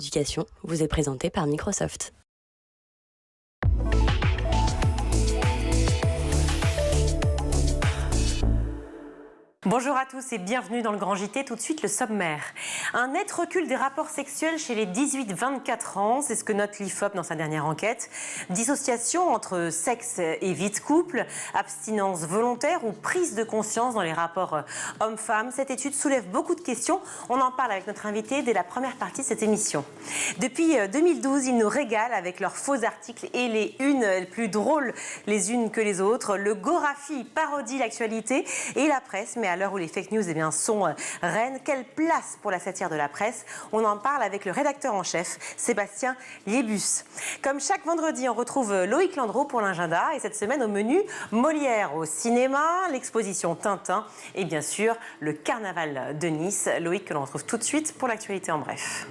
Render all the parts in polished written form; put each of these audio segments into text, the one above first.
L'éducation vous est présentée par Microsoft. Bonjour à tous et bienvenue dans le Grand JT. Tout de suite, le sommaire. Un net recul des rapports sexuels chez les 18-24 ans, c'est ce que note l'IFOP dans sa dernière enquête. Dissociation entre sexe et vie de couple, abstinence volontaire ou prise de conscience dans les rapports hommes-femmes. Cette étude soulève beaucoup de questions. On en parle avec notre invité dès la première partie de cette émission. Depuis 2012, ils nous régalent avec leurs faux articles et les unes plus drôles les unes que les autres. Le Gorafi parodie l'actualité et la presse, mais à l'heure où les fake news sont reines, quelle place pour la satire de la presse? On en parle avec le rédacteur en chef, Sébastien Liébus. Comme chaque vendredi, on retrouve Loïc Landreau pour l'agenda. Et cette semaine, au menu, Molière au cinéma, l'exposition Tintin et bien sûr, le carnaval de Nice. Loïc, que l'on retrouve tout de suite pour l'actualité en bref.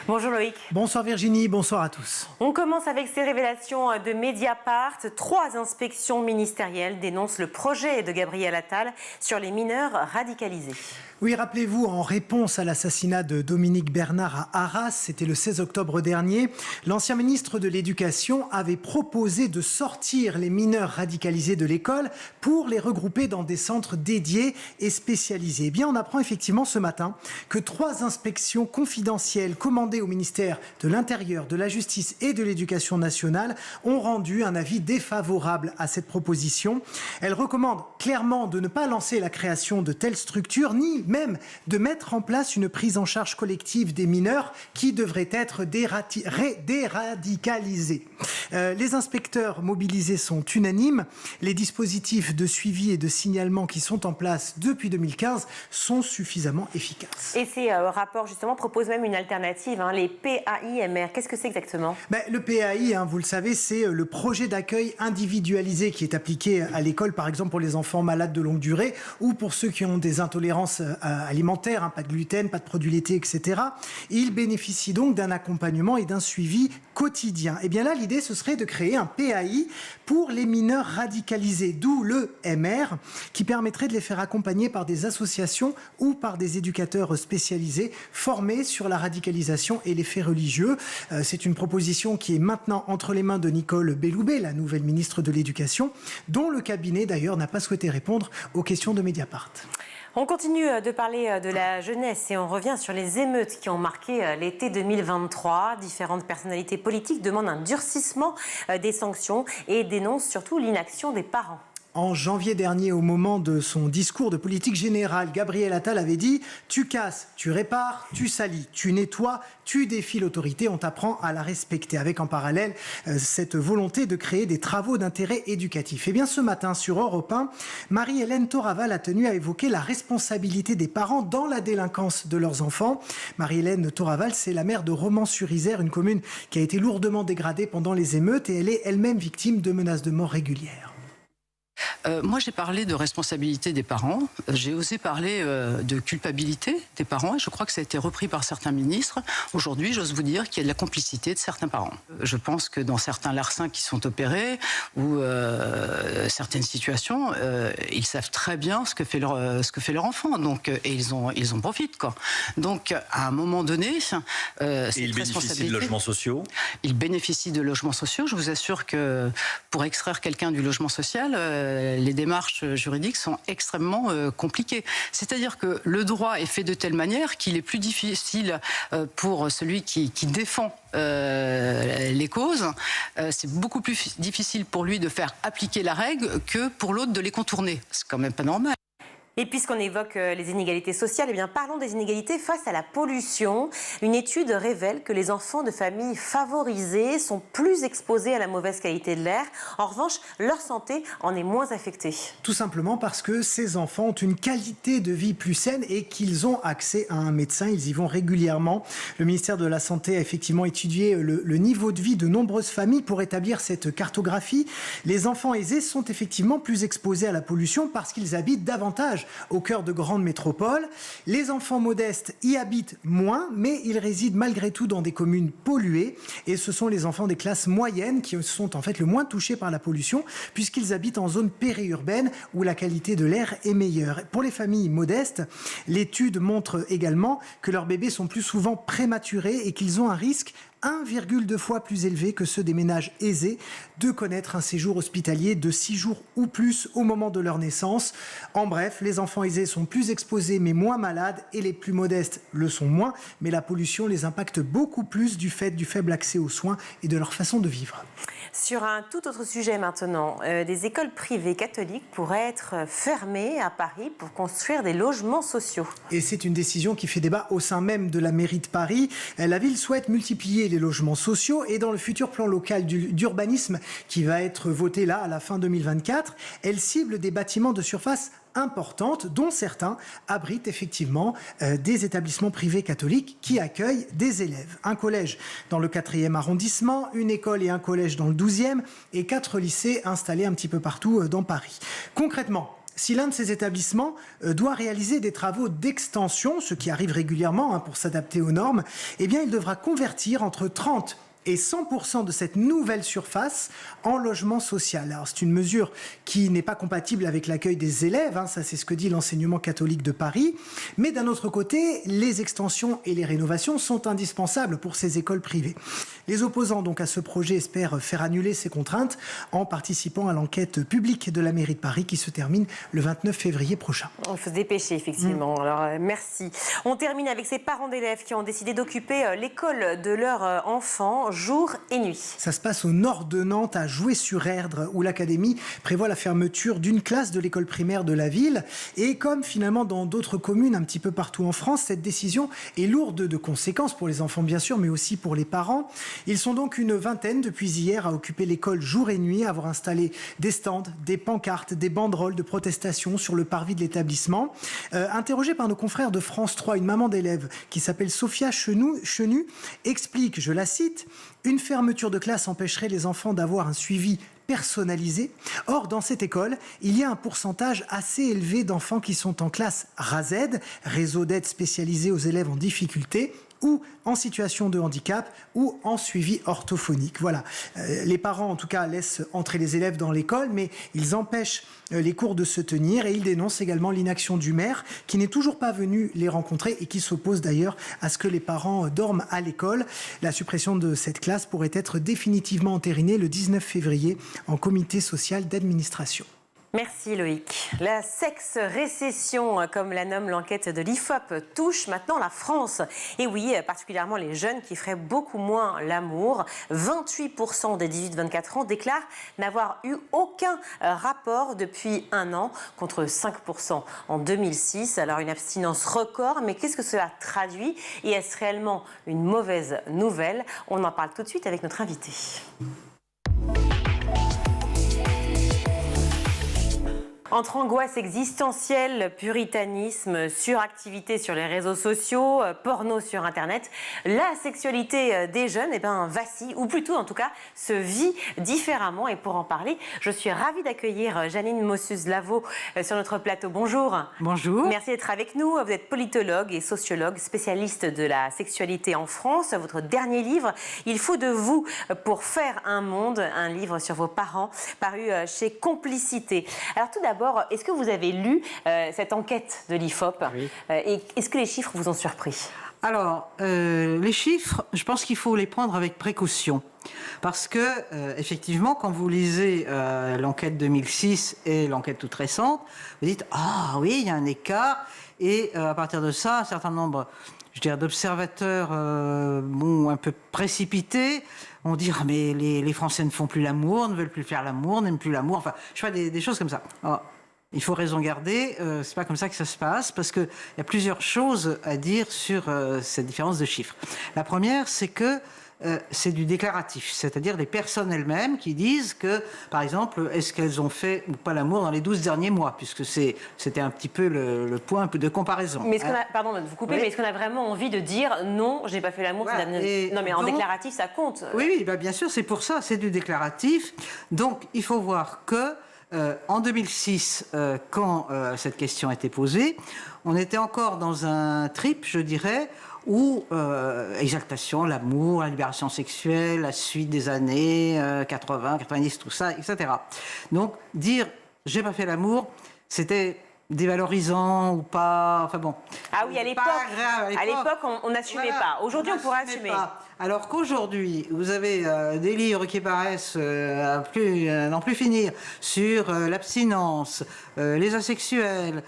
Bonjour Loïc. Bonsoir Virginie, bonsoir à tous. On commence avec ces révélations de Mediapart. 3 inspections ministérielles dénoncent le projet de Gabriel Attal sur les mineurs radicalisés. Oui, rappelez-vous, en réponse à l'assassinat de Dominique Bernard à Arras, c'était le 16 octobre dernier, l'ancien ministre de l'Éducation avait proposé de sortir les mineurs radicalisés de l'école pour les regrouper dans des centres dédiés et spécialisés. Eh bien, on apprend effectivement ce matin que 3 inspections confidentielles commandées au ministère de l'Intérieur, de la Justice et de l'Éducation nationale ont rendu un avis défavorable à cette proposition. Elles recommandent clairement de ne pas lancer la création de telles structures, ni même de mettre en place une prise en charge collective des mineurs qui devraient être déradicalisés. Les inspecteurs mobilisés sont unanimes. Les dispositifs de suivi et de signalement qui sont en place depuis 2015 sont suffisamment efficaces. Et ces rapports, justement, proposent même une alternative, les PAIMR. Qu'est-ce que c'est exactement ? Le PAI, vous le savez, c'est le projet d'accueil individualisé qui est appliqué à l'école, par exemple pour les enfants malades de longue durée ou pour ceux qui ont des intolérances alimentaires, pas de gluten, pas de produits laitiers, etc. Ils bénéficient donc d'un accompagnement et d'un suivi quotidien. Et bien là, l'idée, ce serait de créer un PAI pour les mineurs radicalisés, d'où le MR, qui permettrait de les faire accompagner par des associations ou par des éducateurs spécialisés formés sur la radicalisation et les faits religieux. C'est une proposition qui est maintenant entre les mains de Nicole Belloubet, la nouvelle ministre de l'Éducation, dont le cabinet d'ailleurs n'a pas souhaité répondre aux questions de Mediapart. On continue de parler de la jeunesse et on revient sur les émeutes qui ont marqué l'été 2023. Différentes personnalités politiques demandent un durcissement des sanctions et dénoncent surtout l'inaction des parents. En janvier dernier, au moment de son discours de politique générale, Gabriel Attal avait dit « Tu casses, tu répares, tu salis, tu nettoies, tu défies l'autorité, on t'apprend à la respecter ». Avec en parallèle cette volonté de créer des travaux d'intérêt éducatif. Et bien ce matin, sur Europe 1, Marie-Hélène Toraval a tenu à évoquer la responsabilité des parents dans la délinquance de leurs enfants. Marie-Hélène Toraval, c'est la maire de Romans-sur-Isère, une commune qui a été lourdement dégradée pendant les émeutes et elle est elle-même victime de menaces de mort régulières. Moi, j'ai parlé de responsabilité des parents. J'ai osé parler de culpabilité des parents. Et je crois que ça a été repris par certains ministres. Aujourd'hui, j'ose vous dire qu'il y a de la complicité de certains parents. Je pense que dans certains larcins qui sont opérés ou certaines situations, ils savent très bien ce que fait leur enfant. Donc, et ils en profitent, quoi. Donc, à un moment donné, et ils bénéficient de logements sociaux. Ils bénéficient de logements sociaux. Je vous assure que pour extraire quelqu'un du logement social, les démarches juridiques sont extrêmement compliquées. C'est-à-dire que le droit est fait de telle manière qu'il est plus difficile pour celui qui défend les causes. C'est beaucoup plus difficile pour lui de faire appliquer la règle que pour l'autre de les contourner. C'est quand même pas normal. Et puisqu'on évoque les inégalités sociales, parlons des inégalités face à la pollution. Une étude révèle que les enfants de familles favorisées sont plus exposés à la mauvaise qualité de l'air. En revanche, leur santé en est moins affectée. Tout simplement parce que ces enfants ont une qualité de vie plus saine et qu'ils ont accès à un médecin. Ils y vont régulièrement. Le ministère de la Santé a effectivement étudié le niveau de vie de nombreuses familles pour établir cette cartographie. Les enfants aisés sont effectivement plus exposés à la pollution parce qu'ils habitent davantage davantage au cœur de grandes métropoles. Les enfants modestes y habitent moins, mais ils résident malgré tout dans des communes polluées. Et ce sont les enfants des classes moyennes qui sont en fait le moins touchés par la pollution, puisqu'ils habitent en zone périurbaine où la qualité de l'air est meilleure. Pour les familles modestes, l'étude montre également que leurs bébés sont plus souvent prématurés et qu'ils ont un risque 1,2 fois plus élevé que ceux des ménages aisés de connaître un séjour hospitalier de 6 jours ou plus au moment de leur naissance. En bref, les enfants aisés sont plus exposés mais moins malades et les plus modestes le sont moins, mais la pollution les impacte beaucoup plus du fait du faible accès aux soins et de leur façon de vivre. Sur un tout autre sujet maintenant, des écoles privées catholiques pourraient être fermées à Paris pour construire des logements sociaux. Et c'est une décision qui fait débat au sein même de la mairie de Paris. La ville souhaite multiplier les logements sociaux et dans le futur plan local d'urbanisme qui va être voté là à la fin 2024, elle cible des bâtiments de surface importantes, dont certains abritent effectivement des établissements privés catholiques qui accueillent des élèves. Un collège dans le 4e arrondissement, une école et un collège dans le 12e et 4 lycées installés un petit peu partout dans Paris. Concrètement, si l'un de ces établissements doit réaliser des travaux d'extension, ce qui arrive régulièrement pour s'adapter aux normes, eh bien il devra convertir entre 30 et 100% de cette nouvelle surface en logement social. Alors c'est une mesure qui n'est pas compatible avec l'accueil des élèves, ça c'est ce que dit l'enseignement catholique de Paris, mais d'un autre côté, les extensions et les rénovations sont indispensables pour ces écoles privées. Les opposants donc à ce projet espèrent faire annuler ces contraintes en participant à l'enquête publique de la mairie de Paris qui se termine le 29 février prochain. Il faut se dépêcher effectivement, alors merci. On termine avec ces parents d'élèves qui ont décidé d'occuper l'école de leur enfant jour et nuit. Ça se passe au nord de Nantes, à Joué-sur-Erdre, où l'académie prévoit la fermeture d'une classe de l'école primaire de la ville. Et comme finalement dans d'autres communes un petit peu partout en France, cette décision est lourde de conséquences pour les enfants bien sûr, mais aussi pour les parents. Ils sont donc une vingtaine depuis hier à occuper l'école jour et nuit, à avoir installé des stands, des pancartes, des banderoles de protestation sur le parvis de l'établissement. Interrogée par nos confrères de France 3, une maman d'élève qui s'appelle Sophia Chenu explique, je la cite, « Une fermeture de classe empêcherait les enfants d'avoir un suivi personnalisé. Or, dans cette école, il y a un pourcentage assez élevé d'enfants qui sont en classe RASED, réseau d'aide spécialisé aux élèves en difficulté, ou en situation de handicap, ou en suivi orthophonique. Voilà. Les parents, en tout cas, laissent entrer les élèves dans l'école, mais ils empêchent les cours de se tenir et ils dénoncent également l'inaction du maire, qui n'est toujours pas venu les rencontrer et qui s'oppose d'ailleurs à ce que les parents dorment à l'école. La suppression de cette classe pourrait être définitivement entérinée le 19 février en comité social d'administration. Merci Loïc. La sexe-récession, comme la nomme l'enquête de l'IFOP, touche maintenant la France. Et oui, particulièrement les jeunes qui feraient beaucoup moins l'amour. 28% des 18-24 ans déclarent n'avoir eu aucun rapport depuis 1 an, contre 5% en 2006. Alors une abstinence record, mais qu'est-ce que cela traduit? Et est-ce réellement une mauvaise nouvelle? On en parle tout de suite avec notre invité. Entre angoisse existentielle, puritanisme, suractivité sur les réseaux sociaux, porno sur Internet, la sexualité des jeunes vacille, ou plutôt en tout cas se vit différemment. Et pour en parler, je suis ravie d'accueillir Janine Mossus-Lavaux sur notre plateau. Bonjour. Bonjour. Merci d'être avec nous. Vous êtes politologue et sociologue, spécialiste de la sexualité en France. Votre dernier livre, Il faut de vous pour faire un monde, un livre sur vos parents, paru chez Complicité. Alors tout d'abord, est-ce que vous avez lu cette enquête de l'IFOP? Oui. Et est-ce que les chiffres vous ont surpris? Alors, les chiffres, je pense qu'il faut les prendre avec précaution. Parce que, effectivement, quand vous lisez l'enquête 2006 et l'enquête toute récente, vous dites « Ah oui, il y a un écart ». Et à partir de ça, un certain nombre, je dirais, d'observateurs un peu précipités on dit « Ah mais les Français ne font plus l'amour, ne veulent plus faire l'amour, n'aiment plus l'amour ». Enfin, je fais des choses comme ça. Alors, il faut raison garder, c'est pas comme ça que ça se passe, parce qu'il y a plusieurs choses à dire sur cette différence de chiffres. La première, c'est que c'est du déclaratif, c'est-à-dire des personnes elles-mêmes qui disent que, par exemple, est-ce qu'elles ont fait ou pas l'amour dans les 12 derniers mois, puisque c'était un petit peu le point un peu de comparaison. Mais pardon de vous couper, oui. Mais est-ce qu'on a vraiment envie de dire non, j'ai pas fait l'amour? Voilà. Non, mais en déclaratif, ça compte. Oui, bien sûr, c'est pour ça, c'est du déclaratif. Donc, il faut voir que en 2006, quand cette question a été posée, on était encore dans un trip, je dirais, où exaltation, l'amour, la libération sexuelle, la suite des années 80, 90, tout ça, etc. Donc, dire « j'ai pas fait l'amour », c'était dévalorisant ou pas, enfin bon. Ah oui, à l'époque, on n'assumait pas. Aujourd'hui, on pourrait assumer. Alors qu'aujourd'hui, vous avez des livres qui paraissent à n'en plus finir sur l'abstinence, les asexuels,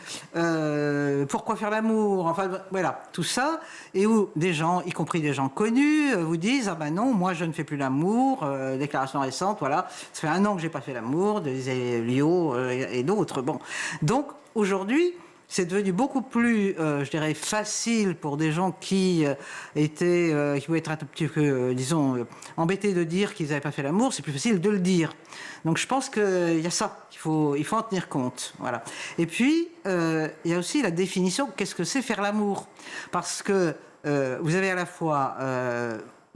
pourquoi faire l'amour, enfin voilà, tout ça, et où des gens, y compris des gens connus, vous disent « Ah ben non, moi je ne fais plus l'amour, déclaration récente, voilà, ça fait 1 an que j'ai pas fait l'amour, des Lio et d'autres. » Bon, donc aujourd'hui, c'est devenu beaucoup plus, je dirais, facile pour des gens qui qui pouvaient être un petit peu, disons, embêtés de dire qu'ils n'avaient pas fait l'amour. C'est plus facile de le dire. Donc je pense qu'il y a ça, il faut en tenir compte. Voilà. Et puis, il y a aussi la définition, qu'est-ce que c'est faire l'amour? Parce que vous avez à la fois...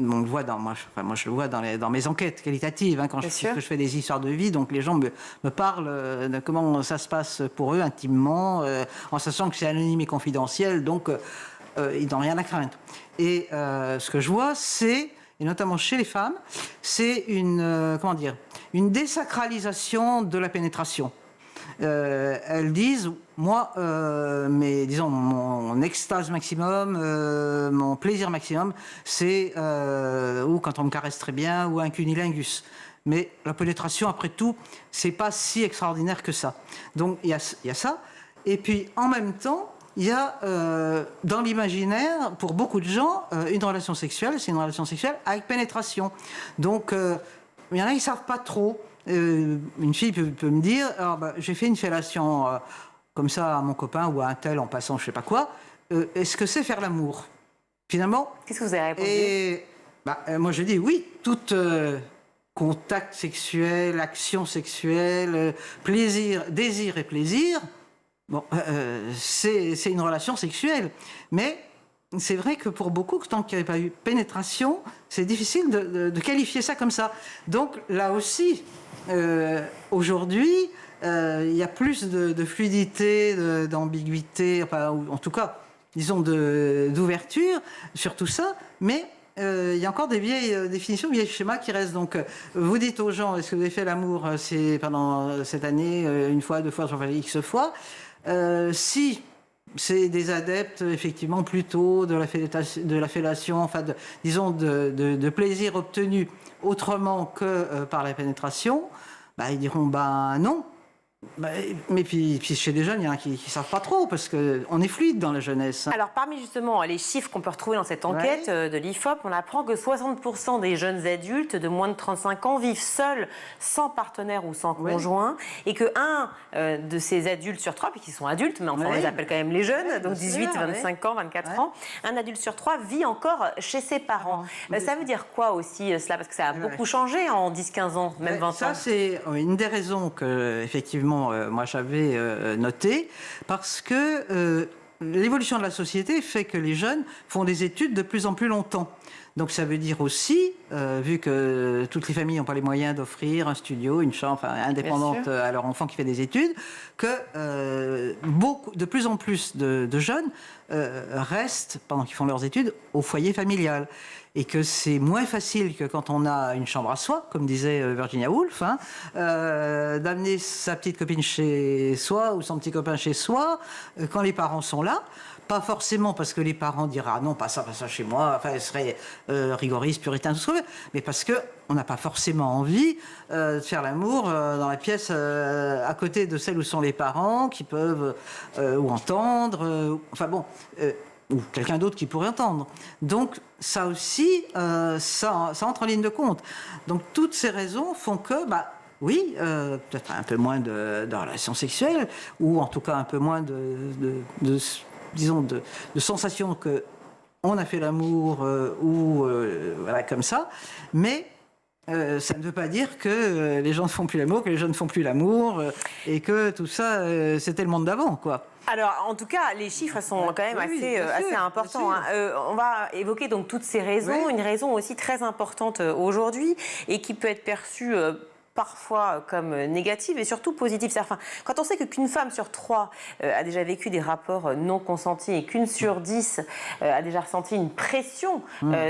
on le voit moi je le vois dans mes enquêtes qualitatives, hein, quand je fais des histoires de vie, donc les gens me parlent de comment ça se passe pour eux intimement, en sachant que c'est anonyme et confidentiel, donc ils n'ont rien à craindre. Et ce que je vois, c'est, et notamment chez les femmes, c'est une désacralisation de la pénétration. Elles disent, moi, disons, mon extase maximum, mon plaisir maximum, c'est ou quand on me caresse très bien, ou un cunilingus. Mais la pénétration, après tout, c'est pas si extraordinaire que ça. Donc il y a ça. Et puis en même temps, il y a dans l'imaginaire, pour beaucoup de gens, une relation sexuelle, c'est une relation sexuelle avec pénétration. Donc il y en a qui ne savent pas trop. Une fille peut me dire j'ai fait une fellation comme ça à mon copain ou à un tel en passant je sais pas quoi, est-ce que c'est faire l'amour finalement? Qu'est-ce que vous avez répondu? Moi je dis oui, tout contact sexuel, action sexuelle, plaisir, désir et plaisir, c'est une relation sexuelle, mais c'est vrai que pour beaucoup, tant qu'il n'y avait pas eu pénétration, c'est difficile de qualifier ça comme ça. Donc là aussi, aujourd'hui, il y a plus de fluidité, d'ambiguïté, ou en tout cas, disons, d'ouverture sur tout ça, mais il y a encore des vieilles définitions, vieilles schémas qui restent. Donc, vous dites aux gens, est-ce que vous avez fait l'amour pendant cette année, 1 fois, 2 fois, j'en fais X fois, si c'est des adeptes, effectivement, plutôt de la fellation, enfin, disons, de plaisir obtenu autrement que par la pénétration, ils diront, non. Mais puis chez des jeunes, il y en a qui ne savent pas trop, parce qu'on est fluide dans la jeunesse. Alors, parmi justement les chiffres qu'on peut retrouver dans cette enquête de l'IFOP, on apprend que 60% des jeunes adultes de moins de 35 ans vivent seuls, sans partenaire ou sans conjoint, et que de ces adultes sur 3, puisqu'ils sont adultes, mais enfin on les appelle quand même les jeunes, donc 18, 25 ans, 24 ans, un adulte sur 3 vit encore chez ses parents. Ça veut dire quoi aussi cela? Parce que ça a beaucoup changé en 10-15 ans, même 20 ans. Ça, c'est une des raisons que, effectivement, moi j'avais noté, parce que l'évolution de la société fait que les jeunes font des études de plus en plus longtemps. Donc ça veut dire aussi, vu que toutes les familles n'ont pas les moyens d'offrir un studio, une chambre indépendante à leur enfant qui fait des études, que de plus en plus de jeunes restent, pendant qu'ils font leurs études, au foyer familial. Et que c'est moins facile que quand on a une chambre à soi, comme disait Virginia Woolf, d'amener sa petite copine chez soi ou son petit copain chez soi, quand les parents sont là. Pas forcément parce que les parents diraient non, pas ça chez moi, enfin, ils seraient rigoristes, puritains, tout ce qu'on veut, mais parce qu'on n'a pas forcément envie de faire l'amour dans la pièce à côté de celle où sont les parents, qui peuvent ou entendre, ou quelqu'un d'autre qui pourrait entendre. Donc ça aussi, ça entre en ligne de compte. Donc toutes ces raisons font que, oui, peut-être un peu moins de relations sexuelles, ou en tout cas un peu moins de sensations qu'on a fait l'amour, voilà, comme ça, mais ça ne veut pas dire que les gens ne font plus l'amour, que les jeunes ne font plus l'amour, et que tout ça, c'était le monde d'avant, quoi. Alors, en tout cas, les chiffres sont quand même assez importants. On va évoquer donc toutes ces raisons. Une raison aussi très importante aujourd'hui et qui peut être perçue parfois comme négatives et surtout positives. Enfin, quand on sait qu'une femme sur 3 a déjà vécu des rapports non consentis et qu'une sur 10 a déjà ressenti une pression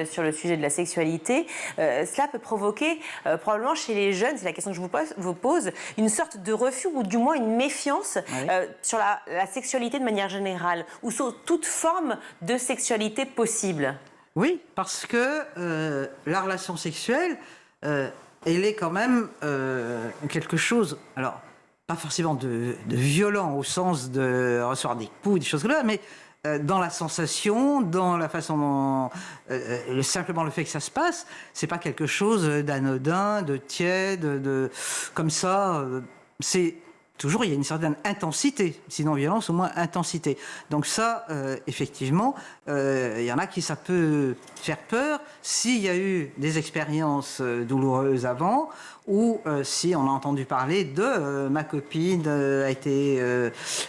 sur le sujet de la sexualité, cela peut provoquer probablement chez les jeunes, c'est la question que je vous pose, une sorte de refus ou du moins une méfiance sur la sexualité de manière générale ou sur toute forme de sexualité possible. Oui, parce que la relation sexuelle... elle est quand même quelque chose, alors pas forcément de violent au sens de recevoir des coups, des choses comme ça, mais dans la sensation, dans la façon dont simplement le fait que ça se passe, c'est pas quelque chose d'anodin, de tiède, comme ça. C'est toujours, il y a une certaine intensité, sinon violence, au moins intensité. Donc ça, effectivement, il y en a qui ça peut faire peur s'il y a eu des expériences douloureuses avant, ou si on a entendu parler de ma copine a été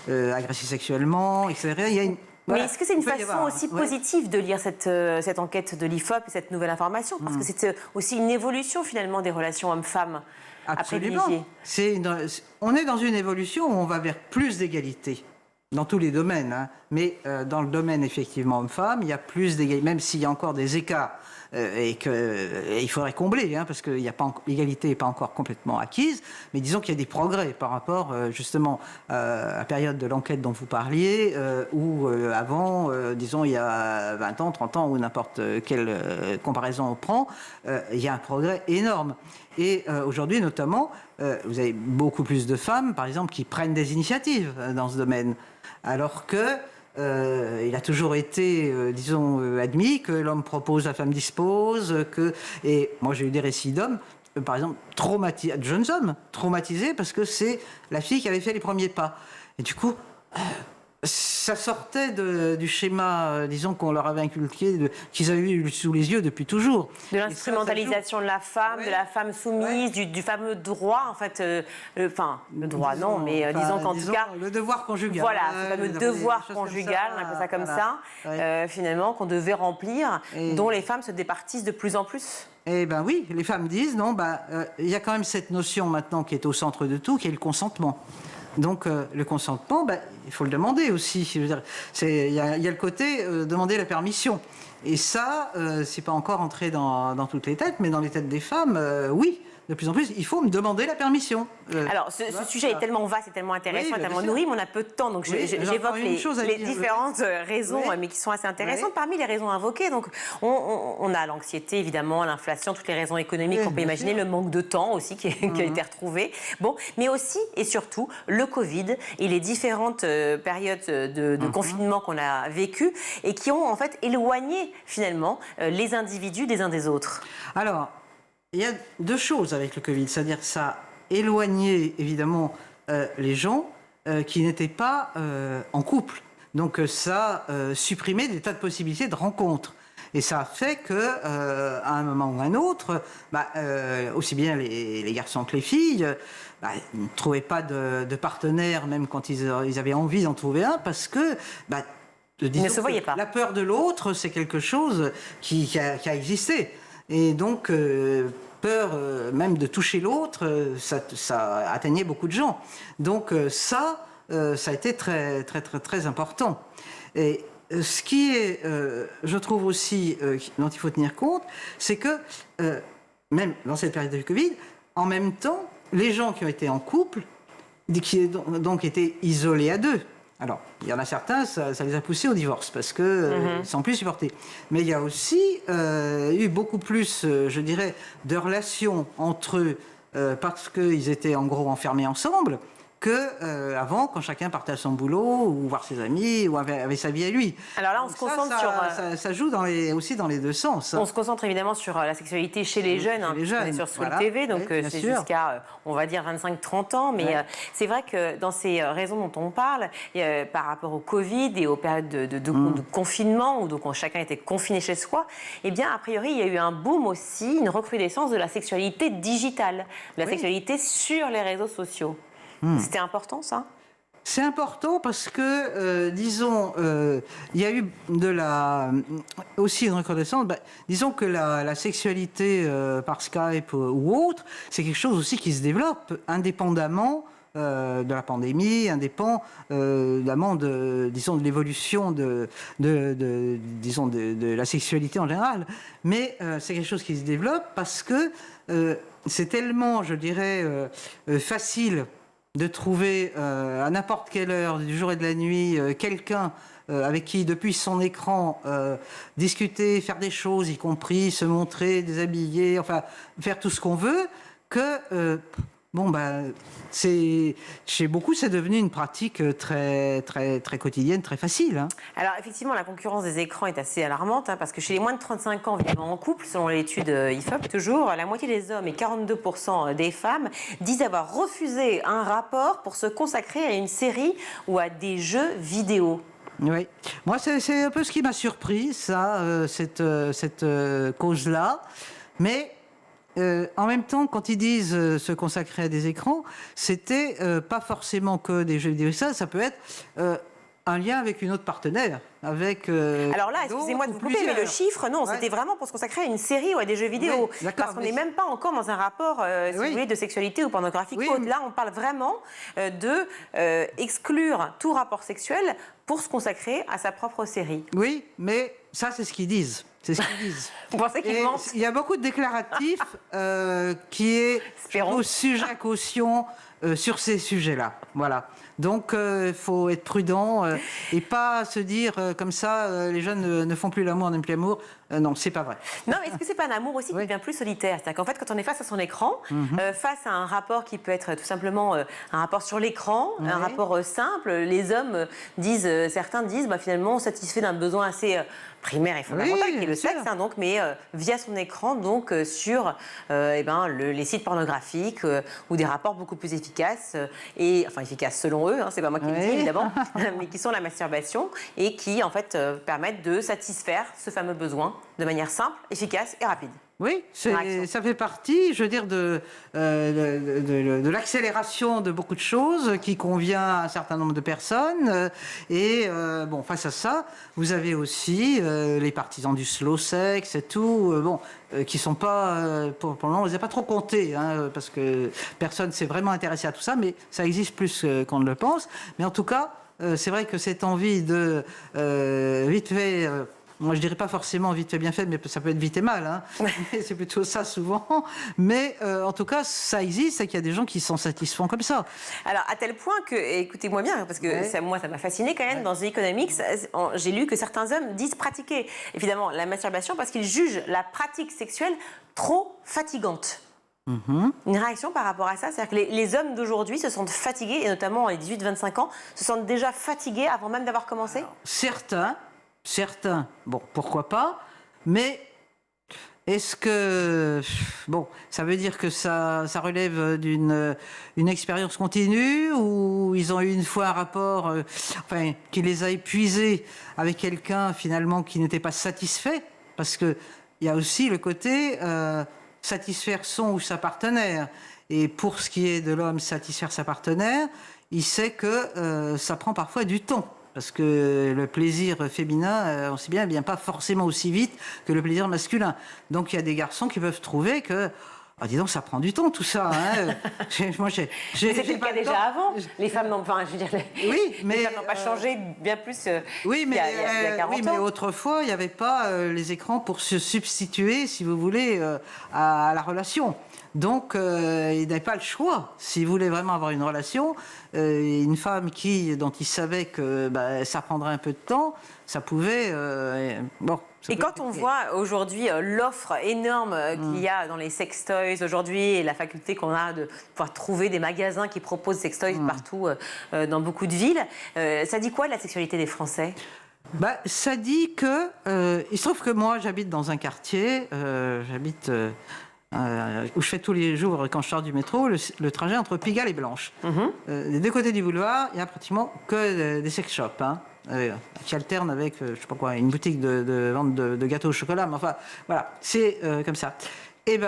agressée sexuellement, etc. Il y a une... Mais est-ce que c'est une façon aussi positive de lire cette enquête de l'IFOP et cette nouvelle information? Parce que c'est aussi une évolution finalement des relations hommes-femmes. Absolument. On est dans une évolution où on va vers plus d'égalité dans tous les domaines. Hein. Mais dans le domaine effectivement homme-femme, il y a plus d'égalité, même s'il y a encore des écarts et qu'il faudrait combler, hein, parce que l'égalité n'est pas encore complètement acquise. Mais disons qu'il y a des progrès par rapport justement à la période de l'enquête dont vous parliez, ou avant, disons il y a 20 ans, 30 ans, ou n'importe quelle comparaison on prend, il y a un progrès énorme. Et aujourd'hui, notamment, vous avez beaucoup plus de femmes, par exemple, qui prennent des initiatives dans ce domaine. Alors que il a toujours été, disons, admis que l'homme propose, la femme dispose. Et moi, j'ai eu des récits d'hommes, par exemple, de jeunes hommes, traumatisés parce que c'est la fille qui avait fait les premiers pas. Et du coup... ça sortait du schéma, disons, qu'on leur avait inculqué, qu'ils avaient eu sous les yeux depuis toujours. De l'instrumentalisation de la femme, de la femme soumise, du fameux droit, en fait. Le droit, non, mais disons qu'en tout cas... Le devoir conjugal. Voilà, ce fameux devoir conjugal, on appelle ça comme ça, finalement, qu'on devait remplir, dont les femmes se départissent de plus en plus. Eh bien oui, les femmes disent, non, il y a quand même cette notion maintenant qui est au centre de tout, qui est le consentement. Donc le consentement, il faut le demander aussi. Je veux dire, il y a le côté demander la permission. Et ça, c'est pas encore entré dans toutes les têtes, mais dans les têtes des femmes, oui. De plus en plus, il faut me demander la permission. Alors, ce sujet est tellement vaste, et tellement intéressant, tellement nourri, mais on a peu de temps, donc j'évoque les différentes raisons, mais qui sont assez intéressantes. Parmi les raisons invoquées, donc, on a l'anxiété, évidemment, l'inflation, toutes les raisons économiques qu'on peut imaginer, le manque de temps aussi qui a été retrouvé. Bon, mais aussi et surtout le Covid et les différentes périodes de confinement qu'on a vécues et qui ont en fait éloigné finalement les individus des uns des autres. Alors, il y a deux choses avec le Covid, c'est-à-dire que ça a éloigné évidemment les gens qui n'étaient pas en couple. Donc ça a supprimé des tas de possibilités de rencontres. Et ça a fait qu'à un moment ou un autre, aussi bien les garçons que les filles ne trouvaient pas de partenaire, même quand ils avaient envie d'en trouver un, parce que... ils ne se voyaient pas. La peur de l'autre, c'est quelque chose qui a existé. Et donc, peur même de toucher l'autre, ça atteignait beaucoup de gens. Donc ça a été très, très, très, très important. Et ce qui est, je trouve aussi, dont il faut tenir compte, c'est que, même dans cette période de Covid, en même temps, les gens qui ont été en couple, qui donc étaient isolés à deux. Alors, il y en a certains, ça les a poussés au divorce parce qu'ils ne sont plus supportés. Mais il y a aussi eu beaucoup plus, je dirais, de relations entre eux parce qu'ils étaient en gros enfermés ensemble qu'avant, quand chacun partait à son boulot ou voir ses amis ou avait sa vie à lui. Alors là, on se concentre sur... Ça joue aussi dans les deux sens. On se concentre évidemment sur la sexualité chez les jeunes. On est sur Soul TV, donc c'est jusqu'à, on va dire, 25-30 ans. Mais c'est vrai que dans ces raisons dont on parle, par rapport au Covid et aux périodes de confinement, où donc chacun était confiné chez soi, eh bien, a priori, il y a eu un boom aussi, une recrudescence de la sexualité digitale, de la sexualité sur les réseaux sociaux. C'était important, ça? c'est important parce que, disons, il y a eu aussi une reconnaissance. Disons que la sexualité par Skype ou autre, c'est quelque chose aussi qui se développe indépendamment de la pandémie, indépendamment de l'évolution de la sexualité en général. Mais c'est quelque chose qui se développe parce que c'est tellement, je dirais, facile de trouver à n'importe quelle heure du jour et de la nuit quelqu'un avec qui, depuis son écran, discuter, faire des choses, y compris se montrer, déshabiller, enfin, faire tout ce qu'on veut, que... chez beaucoup, c'est devenu une pratique très, très, très quotidienne, très facile. Hein. Alors, effectivement, la concurrence des écrans est assez alarmante, parce que chez les moins de 35 ans vivant en couple, selon l'étude IFOP, toujours, la moitié des hommes et 42% des femmes disent avoir refusé un rapport pour se consacrer à une série ou à des jeux vidéo. Oui, moi, c'est un peu ce qui m'a surpris, cette cause-là. Mais... en même temps, quand ils disent se consacrer à des écrans, c'était pas forcément que des jeux vidéo. Ça peut être un lien avec une autre partenaire. Alors là, excusez-moi de vous couper, mais le chiffre, non, c'était vraiment pour se consacrer à une série ou à des jeux vidéo. Oui, parce qu'on n'est même pas encore dans un rapport, si vous voulez, de sexualité ou pornographique. Oui. Là, on parle vraiment exclure tout rapport sexuel pour se consacrer à sa propre série. Oui, mais ça, c'est ce qu'ils disent. C'est ce qu'ils disent. Vous pensez qu'ils mentent? Il y a beaucoup de déclaratifs qui est au sujet à caution sur ces sujets-là. Voilà. Donc, il faut être prudent et pas se dire comme ça, les jeunes ne font plus l'amour, n'aiment plus l'amour. Non, c'est pas vrai. Non, mais est-ce que c'est pas un amour aussi qui devient plus solitaire? C'est-à-dire qu'en fait, quand on est face à son écran, face à un rapport qui peut être tout simplement un rapport sur l'écran, un rapport simple, les hommes disent, certains disent, finalement, satisfait d'un besoin assez primaire et fondamental, qui est le sexe, donc, mais via son écran, donc sur les sites pornographiques ou des rapports beaucoup plus efficaces, efficaces selon eux, c'est pas moi qui le dis évidemment, mais qui sont la masturbation et qui en fait permettent de satisfaire ce fameux besoin de manière simple, efficace et rapide. Oui, ça fait partie, je veux dire, de l'accélération de beaucoup de choses qui convient à un certain nombre de personnes. Face à ça, vous avez aussi les partisans du slow sex et tout, qui sont pas, pour le moment, on ne les a pas trop comptés, parce que personne ne s'est vraiment intéressé à tout ça, mais ça existe plus qu'on ne le pense. Mais en tout cas, c'est vrai que cette envie de vite fait... moi, je dirais pas forcément vite fait, bien fait, mais ça peut être vite et mal. C'est plutôt ça souvent. Mais en tout cas, ça existe et qu'il y a des gens qui s'en satisfont comme ça. Alors, à tel point que, écoutez-moi bien, parce que ça m'a fasciné quand même, dans The Economics, j'ai lu que certains hommes disent pratiquer, évidemment, la masturbation parce qu'ils jugent la pratique sexuelle trop fatigante. Une réaction par rapport à ça? C'est-à-dire que les hommes d'aujourd'hui se sentent fatigués, et notamment les 18-25 ans, se sentent déjà fatigués avant même d'avoir commencé? Alors, certains, pourquoi pas, mais est-ce que... ça veut dire que ça relève d'une expérience continue ou ils ont eu une fois un rapport qui les a épuisés avec quelqu'un finalement qui n'était pas satisfait? Parce qu'il y a aussi le côté satisfaire son ou sa partenaire. Et pour ce qui est de l'homme satisfaire sa partenaire, il sait que ça prend parfois du temps. Parce que le plaisir féminin, on sait bien, ne vient pas forcément aussi vite que le plaisir masculin. Donc il y a des garçons qui peuvent trouver que, dis donc, ça prend du temps tout ça. C'était le cas déjà avant. Les femmes n'ont pas, les femmes n'ont pas changé bien plus. Il y a 40 ans. Mais autrefois, il n'y avait pas les écrans pour se substituer, si vous voulez, à la relation. Donc, il n'avait pas le choix. S'il voulait vraiment avoir une relation, une femme dont il savait que ça prendrait un peu de temps, ça pouvait... Et quand on voit aujourd'hui l'offre énorme qu'il y a dans les sextoys aujourd'hui et la faculté qu'on a de pouvoir trouver des magasins qui proposent sextoys partout dans beaucoup de villes, ça dit quoi de la sexualité des Français? Ça dit que... il se trouve que moi, j'habite dans un quartier, où je fais tous les jours, quand je sors du métro, le trajet entre Pigalle et Blanche. Des deux côtés du boulevard, il n'y a pratiquement que des sex shops, qui alternent avec, je sais pas quoi, une boutique de vente de gâteaux au chocolat. Mais enfin, voilà, c'est comme ça. Et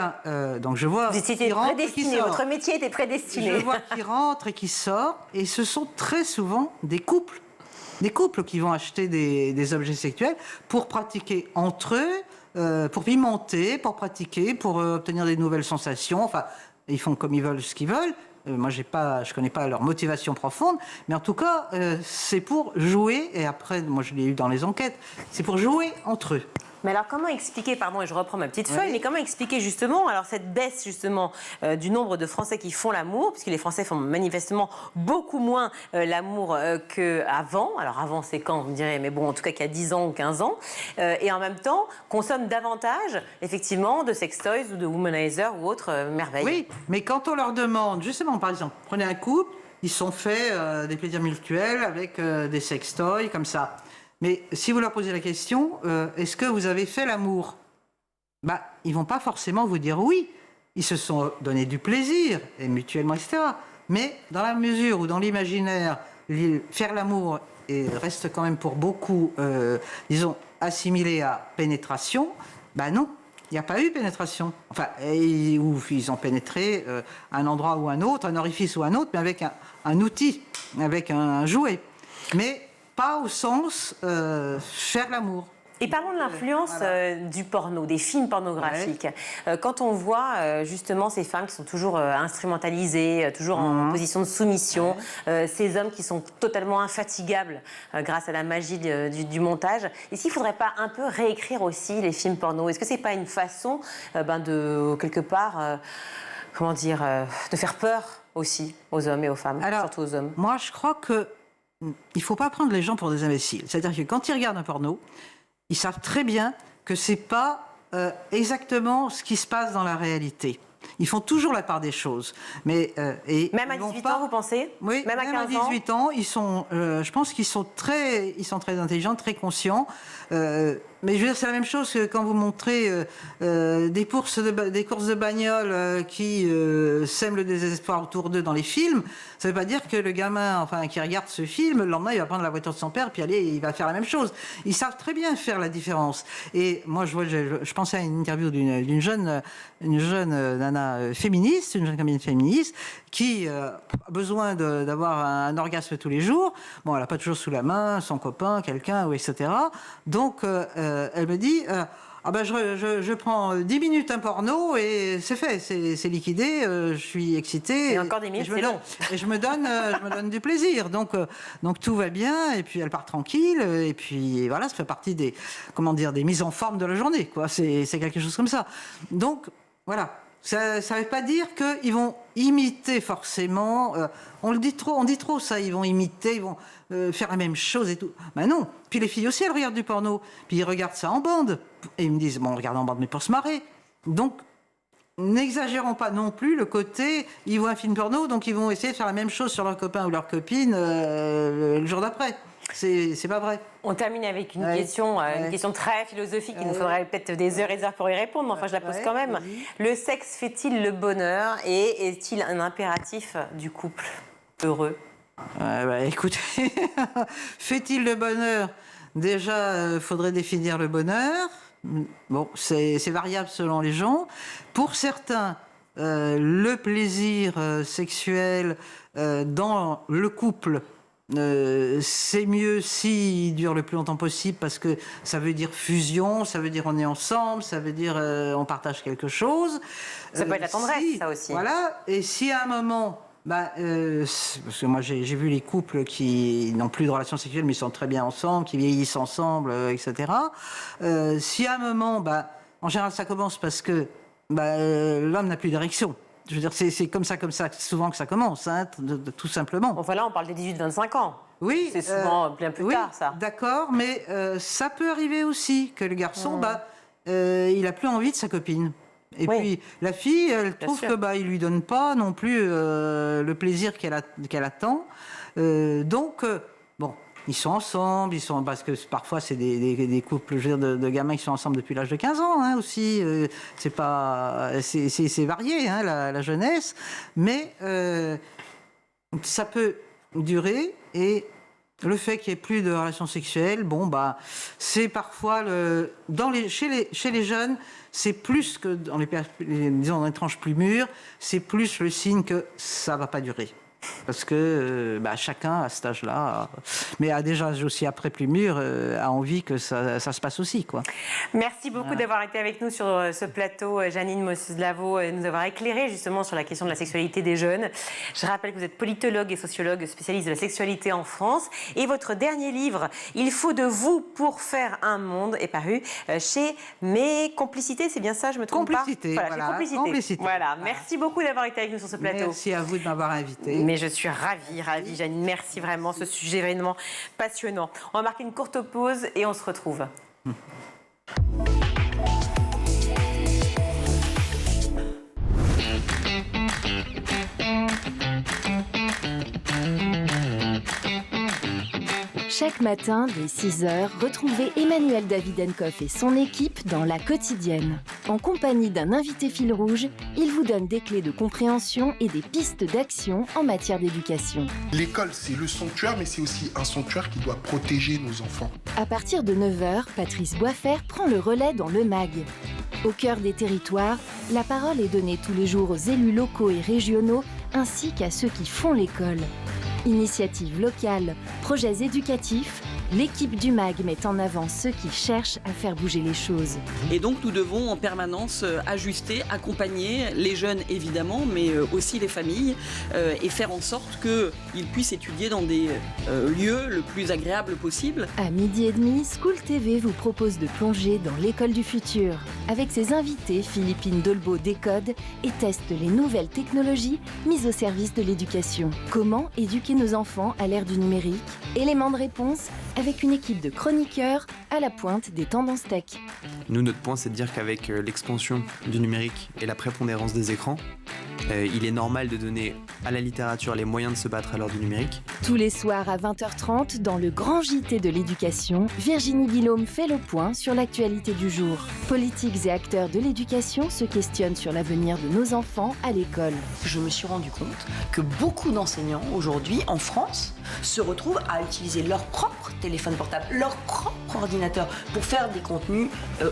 donc je vois. Vous étiez prédestiné, votre métier était prédestiné. Je vois qui rentre et qui sort, et ce sont très souvent des couples. Des couples qui vont acheter des objets sexuels pour pratiquer entre eux, pour pimenter, pour pratiquer, pour obtenir des nouvelles sensations. Enfin, ils font comme ils veulent ce qu'ils veulent. Moi, je connais pas leur motivation profonde, mais en tout cas, c'est pour jouer. Et après, moi, je l'ai eu dans les enquêtes. C'est pour jouer entre eux. Mais alors, comment expliquer, pardon, et je reprends ma petite feuille, mais comment expliquer justement, alors cette baisse justement du nombre de Français qui font l'amour, puisque les Français font manifestement beaucoup moins l'amour qu'avant. Alors avant, c'est quand, vous me direz, mais bon, en tout cas qu'il y a 10 ans ou 15 ans. Et en même temps, consomment davantage, effectivement, de sextoys ou de womanizer ou autres merveilles. Oui, mais quand on leur demande, justement, par exemple, prenez un couple, ils sont faits des plaisirs mutuels avec des sextoys, comme ça. Mais si vous leur posez la question, est-ce que vous avez fait l'amour ? Ils ne vont pas forcément vous dire oui. Ils se sont donné du plaisir, et mutuellement, etc. Mais dans la mesure où, dans l'imaginaire, faire l'amour reste quand même pour beaucoup, disons, assimilé à pénétration, non, il n'y a pas eu pénétration. Enfin, où ils ont pénétré un endroit ou un autre, un orifice ou un autre, mais avec un outil, avec un jouet. Mais pas au sens faire l'amour. Et parlons de l'influence du porno, des films pornographiques. Ouais. Quand on voit justement ces femmes qui sont toujours instrumentalisées, toujours en position de soumission, ces hommes qui sont totalement infatigables grâce à la magie du montage, est-ce qu'il ne faudrait pas un peu réécrire aussi les films porno ? Est-ce que ce n'est pas une façon de, quelque part, de faire peur aussi aux hommes et aux femmes, surtout aux hommes ? Moi, je crois que il ne faut pas prendre les gens pour des imbéciles. C'est-à-dire que quand ils regardent un porno, ils savent très bien que ce n'est pas exactement ce qui se passe dans la réalité. Ils font toujours la part des choses. Mais, même à 18 ans, vous pensez ? Oui, même à 18 ans, ils sont, je pense qu'ils sont très intelligents, très conscients. Mais je veux dire, c'est la même chose que quand vous montrez des courses de bagnole qui sèment le désespoir autour d'eux dans les films. Ça ne veut pas dire que le gamin, qui regarde ce film, le lendemain, il va prendre la voiture de son père, puis il va faire la même chose. Ils savent très bien faire la différence. Et moi, je pensais à une interview d'une jeune nana féministe, une jeune comédienne féministe, qui a besoin d'avoir un orgasme tous les jours. Bon, elle n'a pas toujours sous la main son copain, quelqu'un, etc. Donc, elle me dit je prends 10 minutes un porno et c'est fait, c'est liquidé, je suis excitée. Et encore 10 minutes, c'est long. Et je me donne du plaisir. Donc tout va bien, et puis elle part tranquille, et puis voilà, ça fait partie des mises en forme de la journée, quoi. C'est quelque chose comme ça. Donc, voilà. Ça ne veut pas dire qu'ils vont imiter forcément. On dit trop ça. Ils vont imiter, ils vont faire la même chose et tout. Non. Puis les filles aussi, elles regardent du porno. Puis ils regardent ça en bande. Et ils me disent, on regarde en bande, mais pour se marrer. Donc, n'exagérons pas non plus le côté, ils voient un film porno, donc ils vont essayer de faire la même chose sur leur copain ou leur copine le jour d'après. C'est pas vrai. On termine avec une question très philosophique. Il nous faudrait peut-être des heures et des heures pour y répondre, mais enfin, je la pose quand même. Le sexe fait-il le bonheur et est-il un impératif du couple heureux ? Écoutez, fait-il le bonheur ? Déjà, faudrait définir le bonheur. Bon, c'est variable selon les gens. Pour certains, le plaisir sexuel dans le couple, c'est mieux s'il dure le plus longtemps possible, parce que ça veut dire fusion, ça veut dire on est ensemble, ça veut dire on partage quelque chose. Ça peut être la tendresse, ça aussi. Voilà, et si à un moment... parce que moi j'ai vu les couples qui n'ont plus de relations sexuelles mais sont très bien ensemble, qui vieillissent ensemble, etc. Si à un moment, en général ça commence parce que l'homme n'a plus d'érection. Je veux dire, c'est comme ça souvent que ça commence, tout simplement. Enfin là, on parle des 18-25 ans. Oui. C'est souvent bien plus tard, ça. D'accord, mais ça peut arriver aussi que le garçon, il n'a plus envie de sa copine. Et puis la fille, elle trouve que il lui donne pas non plus le plaisir qu'elle attend. Donc ils sont ensemble, parce que parfois c'est des couples, je veux dire, de gamins qui sont ensemble depuis l'âge de 15 ans aussi. C'est varié la jeunesse, mais ça peut durer et le fait qu'il n'y ait plus de relations sexuelles, c'est parfois chez les jeunes, c'est plus que dans les tranches plus mûres, c'est plus le signe que ça ne va pas durer. Parce que chacun à cet âge-là, mais à des âges aussi après plus mûrs, a envie que ça se passe aussi, quoi. Merci beaucoup d'avoir été avec nous sur ce plateau, Janine Moslavo, et nous avoir éclairé justement sur la question de la sexualité des jeunes. Je rappelle que vous êtes politologue et sociologue spécialiste de la sexualité en France. Et votre dernier livre, Il faut de vous pour faire un monde, est paru chez Mes Complicités, c'est bien ça, je me trompe pas? Voilà, Complicité. Voilà, merci beaucoup d'avoir été avec nous sur ce plateau. Merci à vous de m'avoir invité. Mais je suis ravie, Janine. Merci vraiment, ce sujet vraiment passionnant. On va marquer une courte pause et on se retrouve. Chaque matin, dès 6h, retrouvez Emmanuel Davidenkoff et son équipe dans La Quotidienne. En compagnie d'un invité fil rouge, il vous donne des clés de compréhension et des pistes d'action en matière d'éducation. L'école, c'est le sanctuaire, mais c'est aussi un sanctuaire qui doit protéger nos enfants. À partir de 9h, Patrice Boisfer prend le relais dans le MAG. Au cœur des territoires, la parole est donnée tous les jours aux élus locaux et régionaux, ainsi qu'à ceux qui font l'école. Initiatives locales, projets éducatifs, l'équipe du MAG met en avant ceux qui cherchent à faire bouger les choses. Et donc nous devons en permanence ajuster, accompagner les jeunes évidemment, mais aussi les familles et faire en sorte qu'ils puissent étudier dans des lieux le plus agréables possible. À 12h30, School TV vous propose de plonger dans l'école du futur. Avec ses invités, Philippine Dolbeau décode et teste les nouvelles technologies mises au service de l'éducation. Comment éduquer nos enfants à l'ère du numérique? Élément de réponse avec une équipe de chroniqueurs à la pointe des tendances tech. Nous, notre point, c'est de dire qu'avec l'expansion du numérique et la prépondérance des écrans, il est normal de donner à la littérature les moyens de se battre à l'heure du numérique. Tous les soirs à 20h30, dans le grand JT de l'éducation, Virginie Guillaume fait le point sur l'actualité du jour. Politiques et acteurs de l'éducation se questionnent sur l'avenir de nos enfants à l'école. Je me suis rendu compte que beaucoup d'enseignants aujourd'hui en France se retrouvent à utiliser leur propre téléphone portable, leur propre ordinateur pour faire des contenus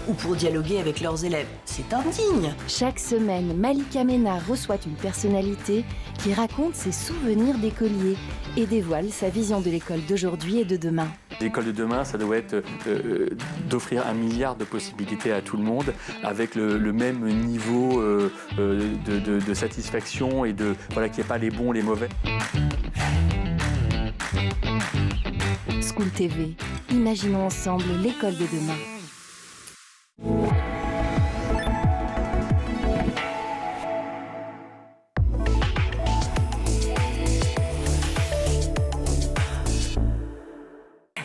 ou pour dialoguer avec leurs élèves. C'est indigne. Chaque semaine, Malika Ménard reçoit une personnalité qui raconte ses souvenirs d'écolier et dévoile sa vision de l'école d'aujourd'hui et de demain. L'école de demain, ça doit être d'offrir 1 milliard de possibilités à tout le monde avec le même niveau de satisfaction et qu'il n'y ait pas les bons, les mauvais. School TV, imaginons ensemble l'école de demain.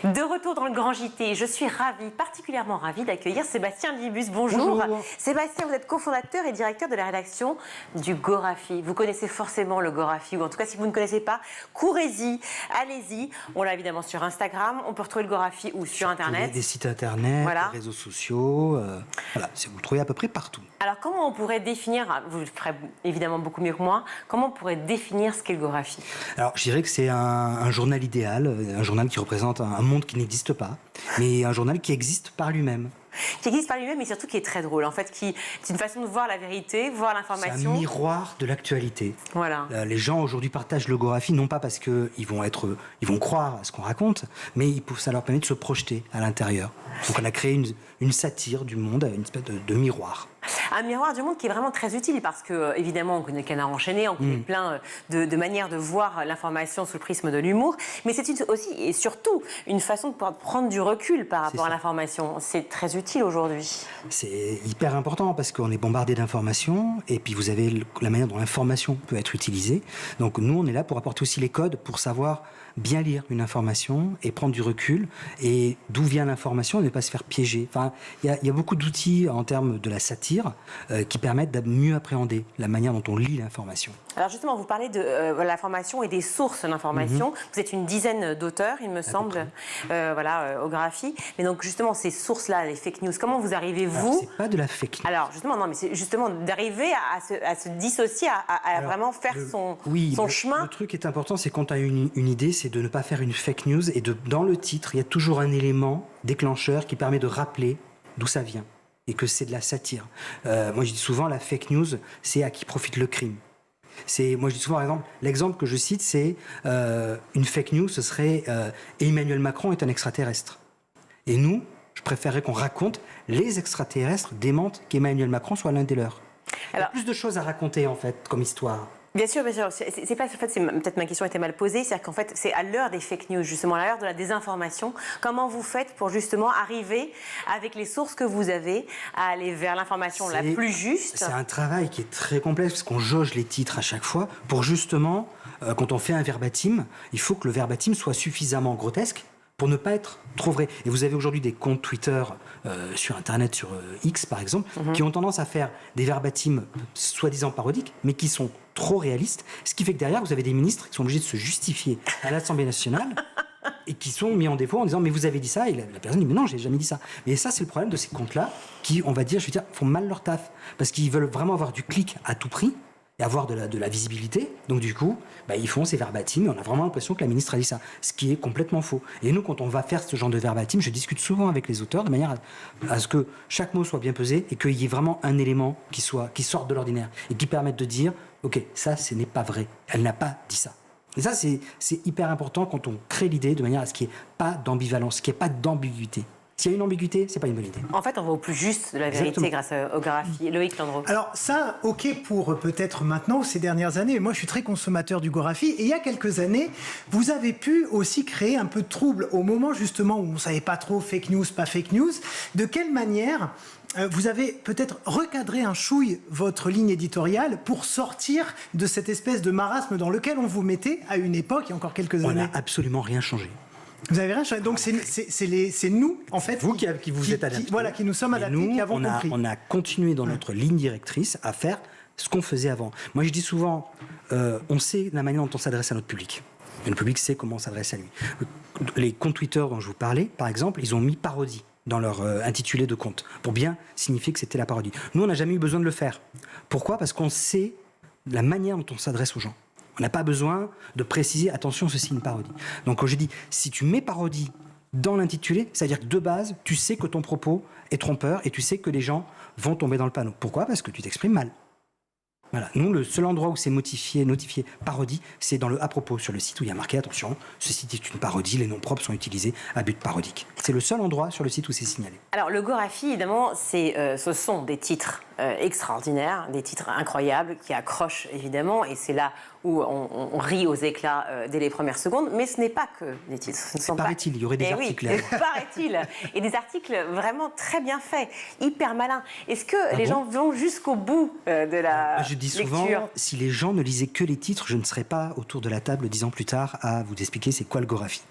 De retour dans le Grand JT, je suis particulièrement ravie d'accueillir Sébastien Libus. Bonjour. Sébastien, vous êtes cofondateur et directeur de la rédaction du Gorafi. Vous connaissez forcément le Gorafi, ou en tout cas si vous ne connaissez pas, courez-y, allez-y. On l'a évidemment sur Instagram, on peut retrouver le Gorafi ou sur Internet. Des sites Internet, des réseaux sociaux, vous le trouvez à peu près partout. Alors comment on pourrait définir, vous le ferez évidemment beaucoup mieux que moi, comment on pourrait définir ce qu'est le Gorafi? Alors je dirais que c'est un journal idéal, un journal qui représente un monde qui n'existe pas, mais un journal qui existe par lui-même. Qui existe par lui-même, mais surtout qui est très drôle. En fait, c'est une façon de voir la vérité, voir l'information. C'est un miroir de l'actualité. Voilà. Les gens aujourd'hui partagent le Gorafi, non pas parce qu'ils vont croire à ce qu'on raconte, mais ça leur permet de se projeter à l'intérieur. Donc on a créé une satire du monde, une espèce de miroir. Un miroir du monde qui est vraiment très utile parce que, évidemment, on connaît Canard enchaîné, on connaît plein de manières de voir l'information sous le prisme de l'humour, mais c'est aussi et surtout une façon de pouvoir prendre du recul par rapport à l'information. C'est très utile aujourd'hui. C'est hyper important parce qu'on est bombardé d'informations et puis vous avez la manière dont l'information peut être utilisée. Donc nous, on est là pour apporter aussi les codes pour savoir bien lire une information et prendre du recul et d'où vient l'information et ne pas se faire piéger. Enfin, il y a beaucoup d'outils en termes de la satire qui permettent de mieux appréhender la manière dont on lit l'information. Alors justement, vous parlez de l'information et des sources d'information. Vous êtes une dizaine d'auteurs, il me semble, au Graphie. Mais donc justement, ces sources-là, les fake news, comment vous arrivez, vous... C'est pas de la fake news. Alors justement, non, mais c'est justement d'arriver à se dissocier, à vraiment faire son chemin. Le truc qui est important, c'est quand tu as une idée, c'est de ne pas faire une fake news. Et dans le titre, il y a toujours un élément déclencheur qui permet de rappeler d'où ça vient. Et que c'est de la satire. Moi, je dis souvent, la fake news, c'est à qui profite le crime. Moi, je dis souvent, par exemple, l'exemple que je cite, c'est une fake news, ce serait Emmanuel Macron est un extraterrestre. Et nous, je préférerais qu'on raconte les extraterrestres démentent qu'Emmanuel Macron soit l'un des leurs. Il y a plus de choses à raconter, en fait, comme histoire. Bien sûr, bien sûr. C'est pas, en fait, peut-être ma question était mal posée. C'est-à-dire qu'en fait, c'est à l'heure des fake news, justement, à l'heure de la désinformation. Comment vous faites pour justement arriver, avec les sources que vous avez, à aller vers l'information la plus juste? C'est un travail qui est très complexe, parce qu'on jauge les titres à chaque fois, pour justement, quand on fait un verbatim, il faut que le verbatim soit suffisamment grotesque pour ne pas être trop vrai. Et vous avez aujourd'hui des comptes Twitter sur Internet, sur X par exemple, qui ont tendance à faire des verbatims soi-disant parodiques, mais qui sont trop réalistes, ce qui fait que derrière, vous avez des ministres qui sont obligés de se justifier à l'Assemblée nationale et qui sont mis en défaut en disant « mais vous avez dit ça » et la personne dit « mais non, j'ai jamais dit ça ». Mais ça, c'est le problème de ces comptes-là qui, on va dire, font mal leur taf, parce qu'ils veulent vraiment avoir du clic à tout prix, et avoir de la visibilité. Donc du coup, ils font ces verbatim et on a vraiment l'impression que la ministre a dit ça, ce qui est complètement faux. Et nous, quand on va faire ce genre de verbatim, je discute souvent avec les auteurs de manière à ce que chaque mot soit bien pesé et qu'il y ait vraiment un élément qui sorte de l'ordinaire et qui permette de dire « Ok, ça, ce n'est pas vrai. Elle n'a pas dit ça. » Et ça, c'est hyper important quand on crée l'idée de manière à ce qu'il n'y ait pas d'ambivalence, qu'il n'y ait pas d'ambiguïté. S'il y a une ambiguïté, c'est pas une bonne idée. En fait, on va au plus juste de la vérité grâce au Graphie. Loïc Landreau. Alors ça, ok pour peut-être maintenant, ces dernières années. Moi, je suis très consommateur du Graphie. Et il y a quelques années, vous avez pu aussi créer un peu de trouble au moment justement où on ne savait pas trop fake news, pas fake news. De quelle manière vous avez peut-être recadré un chouille votre ligne éditoriale pour sortir de cette espèce de marasme dans lequel on vous mettait à une époque, il y a encore quelques années? On n'a absolument rien changé. Vous avez rien changé. Donc c'est nous, en fait, vous qui vous êtes adaptés. Voilà, qui nous sommes adaptés, nous, qui avons compris. On a continué dans notre ligne directrice à faire ce qu'on faisait avant. Moi, je dis souvent, on sait la manière dont on s'adresse à notre public. Et le public sait comment on s'adresse à lui. Les comptes Twitter dont je vous parlais, par exemple, ils ont mis parodie dans leur intitulé de compte, pour bien signifier que c'était la parodie. Nous, on n'a jamais eu besoin de le faire. Pourquoi ? Parce qu'on sait la manière dont on s'adresse aux gens. On n'a pas besoin de préciser, attention, ceci est une parodie. Donc, quand je dis, si tu mets parodie dans l'intitulé, c'est-à-dire que de base, tu sais que ton propos est trompeur et tu sais que les gens vont tomber dans le panneau. Pourquoi ? Parce que tu t'exprimes mal. Voilà. Nous, le seul endroit où c'est notifié parodie, c'est dans le à propos sur le site où il y a marqué, attention, ce site est une parodie, les noms propres sont utilisés à but parodique. C'est le seul endroit sur le site où c'est signalé. Alors, le Graphie, évidemment, ce sont des titres extraordinaires, des titres incroyables qui accrochent évidemment, et c'est là où on rit aux éclats dès les premières secondes, mais ce n'est pas que des titres. Paraît-il, il y aurait des articles. Oui, paraît-il, et des articles vraiment très bien faits, hyper malins. Est-ce que les gens vont jusqu'au bout de la Je dis souvent, lecture ? Si les gens ne lisaient que les titres, je ne serais pas autour de la table 10 ans plus tard à vous expliquer c'est quoi le Graphie.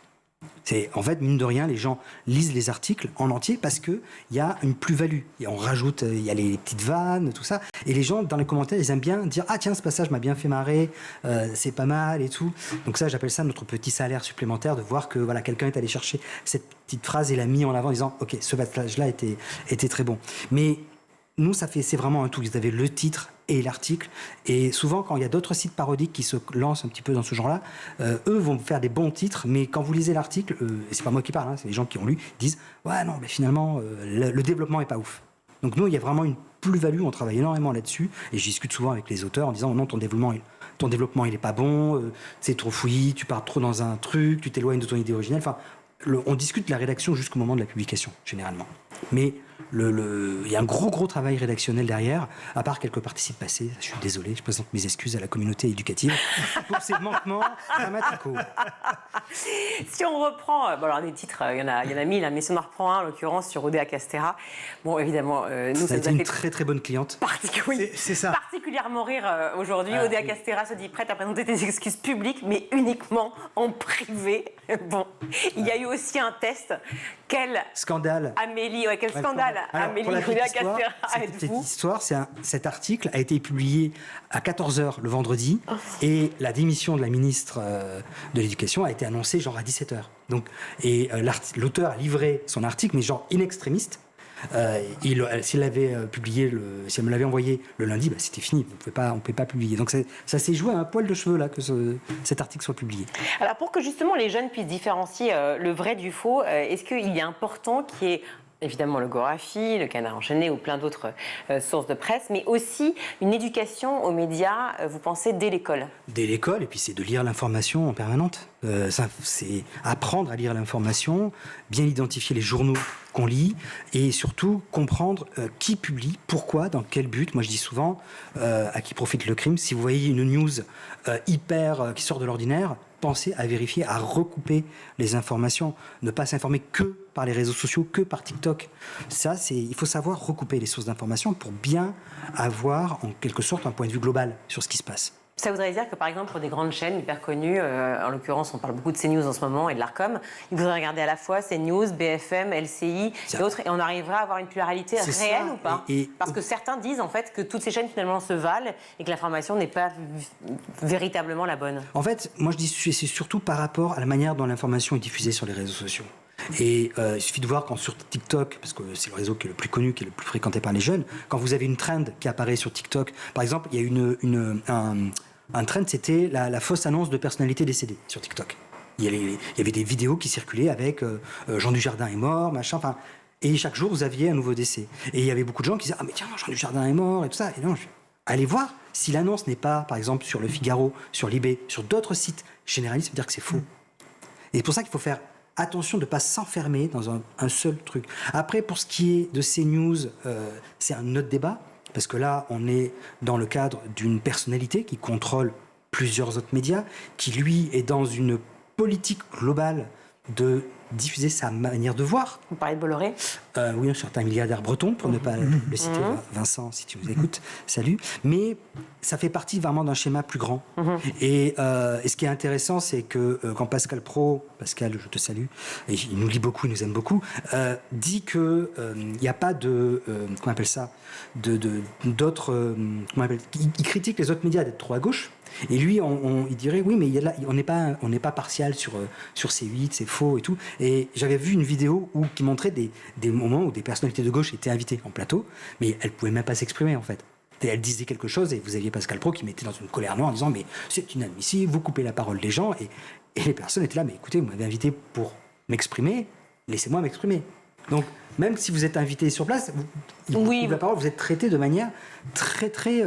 En fait, mine de rien, les gens lisent les articles en entier parce qu'il y a une plus-value. On rajoute, il y a les petites vannes, tout ça. Et les gens, dans les commentaires, ils aiment bien dire « Ah tiens, ce passage m'a bien fait marrer, c'est pas mal et tout ». Donc ça, j'appelle ça notre petit salaire supplémentaire, de voir que voilà, quelqu'un est allé chercher cette petite phrase et l'a mis en avant en disant « Ok, ce passage-là était très bon ». Mais nous, c'est vraiment un tout. Vous avez le titre et l'article. Et souvent, quand il y a d'autres sites parodiques qui se lancent un petit peu dans ce genre-là, eux vont faire des bons titres, mais quand vous lisez l'article, et c'est pas moi qui parle, c'est les gens qui ont lu, disent « Ouais, non, mais finalement, le développement est pas ouf ». Donc nous, il y a vraiment une plus-value, on travaille énormément là-dessus, et je discute souvent avec les auteurs en disant « Non, ton développement, il est pas bon, c'est trop fouillis, tu pars trop dans un truc, tu t'éloignes de ton idée originelle. » Enfin, on discute de la rédaction jusqu'au moment de la publication, généralement. Mais il y a un gros travail rédactionnel derrière, à part quelques participes passés. Je suis désolé, je présente mes excuses à la communauté éducative pour ces manquements dramaticaux. Si on reprend, alors des titres, il y en a 1000, mais si on en reprend un, en l'occurrence, sur Oudéa Castéra, bon, évidemment, nous, ça a été une très bonne cliente. C'est ça. Particulièrement rire aujourd'hui. Oudéa Castéra se dit prête à présenter des excuses publiques, mais uniquement en privé. Bon, il y a eu aussi un test. Quel scandale. Amélie, quel scandale. Alors, Amélie Oudéa-Castéra, cette histoire, cet article a été publié à 14h le vendredi et la démission de la ministre de l'Éducation a été annoncée genre à 17h. Donc, et l'auteur a livré son article, mais genre in extremis. S'il l'avait publié, si elle me l'avait envoyé le lundi, c'était fini, on ne pouvait pas publier. Donc ça s'est joué à un poil de cheveux là que cet article soit publié. Alors pour que justement les jeunes puissent différencier le vrai du faux, est-ce qu'il est important qu'il y ait évidemment le Gorafi, le Canard enchaîné ou plein d'autres sources de presse, mais aussi une éducation aux médias, vous pensez, dès l'école? Dès l'école, et puis c'est de lire l'information en permanente. C'est apprendre à lire l'information, bien identifier les journaux qu'on lit, et surtout comprendre qui publie, pourquoi, dans quel but. Moi je dis souvent, à qui profite le crime. Si vous voyez une news qui sort de l'ordinaire, pensez à vérifier, à recouper les informations, ne pas s'informer que par les réseaux sociaux, que par TikTok. Il faut savoir recouper les sources d'informations pour bien avoir en quelque sorte un point de vue global sur ce qui se passe. Ça voudrait dire que, par exemple, pour des grandes chaînes hyper connues, en l'occurrence, on parle beaucoup de CNews en ce moment et de l'Arcom, il faudrait regarder à la fois CNews, BFM, LCI et autres, et on arrivera à avoir une pluralité réelle ou pas? Parce que certains disent, en fait, que toutes ces chaînes, finalement, se valent et que l'information n'est pas véritablement la bonne. En fait, moi, je dis c'est surtout par rapport à la manière dont l'information est diffusée sur les réseaux sociaux. Et il suffit de voir quand sur TikTok, parce que c'est le réseau qui est le plus connu, qui est le plus fréquenté par les jeunes, quand vous avez une trend qui apparaît sur TikTok, par exemple, il y a un trend, c'était la fausse annonce de personnalité décédée sur TikTok. Il y avait des vidéos qui circulaient avec Jean Dujardin est mort, machin, enfin, et chaque jour vous aviez un nouveau décès. Et il y avait beaucoup de gens qui disaient ah mais tiens, Jean Dujardin est mort et tout ça. Et non, allez voir si l'annonce n'est pas, par exemple, sur Le Figaro, sur Libé, sur d'autres sites généralistes, ça veut dire que c'est faux. Et c'est pour ça qu'il faut faire attention de ne pas s'enfermer dans un seul truc. Après, pour ce qui est de CNews, c'est un autre débat. Parce que là, on est dans le cadre d'une personnalité qui contrôle plusieurs autres médias, qui, lui, est dans une politique globale de diffuser sa manière de voir. Vous parlez de Bolloré ? Oui, un certain milliardaire breton, pour ne pas le citer. Vincent, si tu nous écoutes, salut. Mais ça fait partie vraiment d'un schéma plus grand. Et ce qui est intéressant, c'est que quand Pascal Praud, Pascal, je te salue, et il nous lit beaucoup, il nous aime beaucoup, dit qu'il n'y a pas de... comment on appelle ça ? D'autres... il critique les autres médias d'être trop à gauche. Et lui, il dirait, oui, mais on n'est pas partial sur C8, c'est faux et tout. Et j'avais vu une vidéo qui montrait des moments où des personnalités de gauche étaient invitées en plateau, mais elles ne pouvaient même pas s'exprimer, en fait. Et elles disaient quelque chose, et vous aviez Pascal Praud qui mettait dans une colère noire en disant, mais c'est inadmissible, vous coupez la parole des gens. Et les personnes étaient là, mais écoutez, vous m'avez invité pour m'exprimer, laissez-moi m'exprimer. Donc, même si vous êtes invité sur place, la parole, vous êtes traité de manière très, très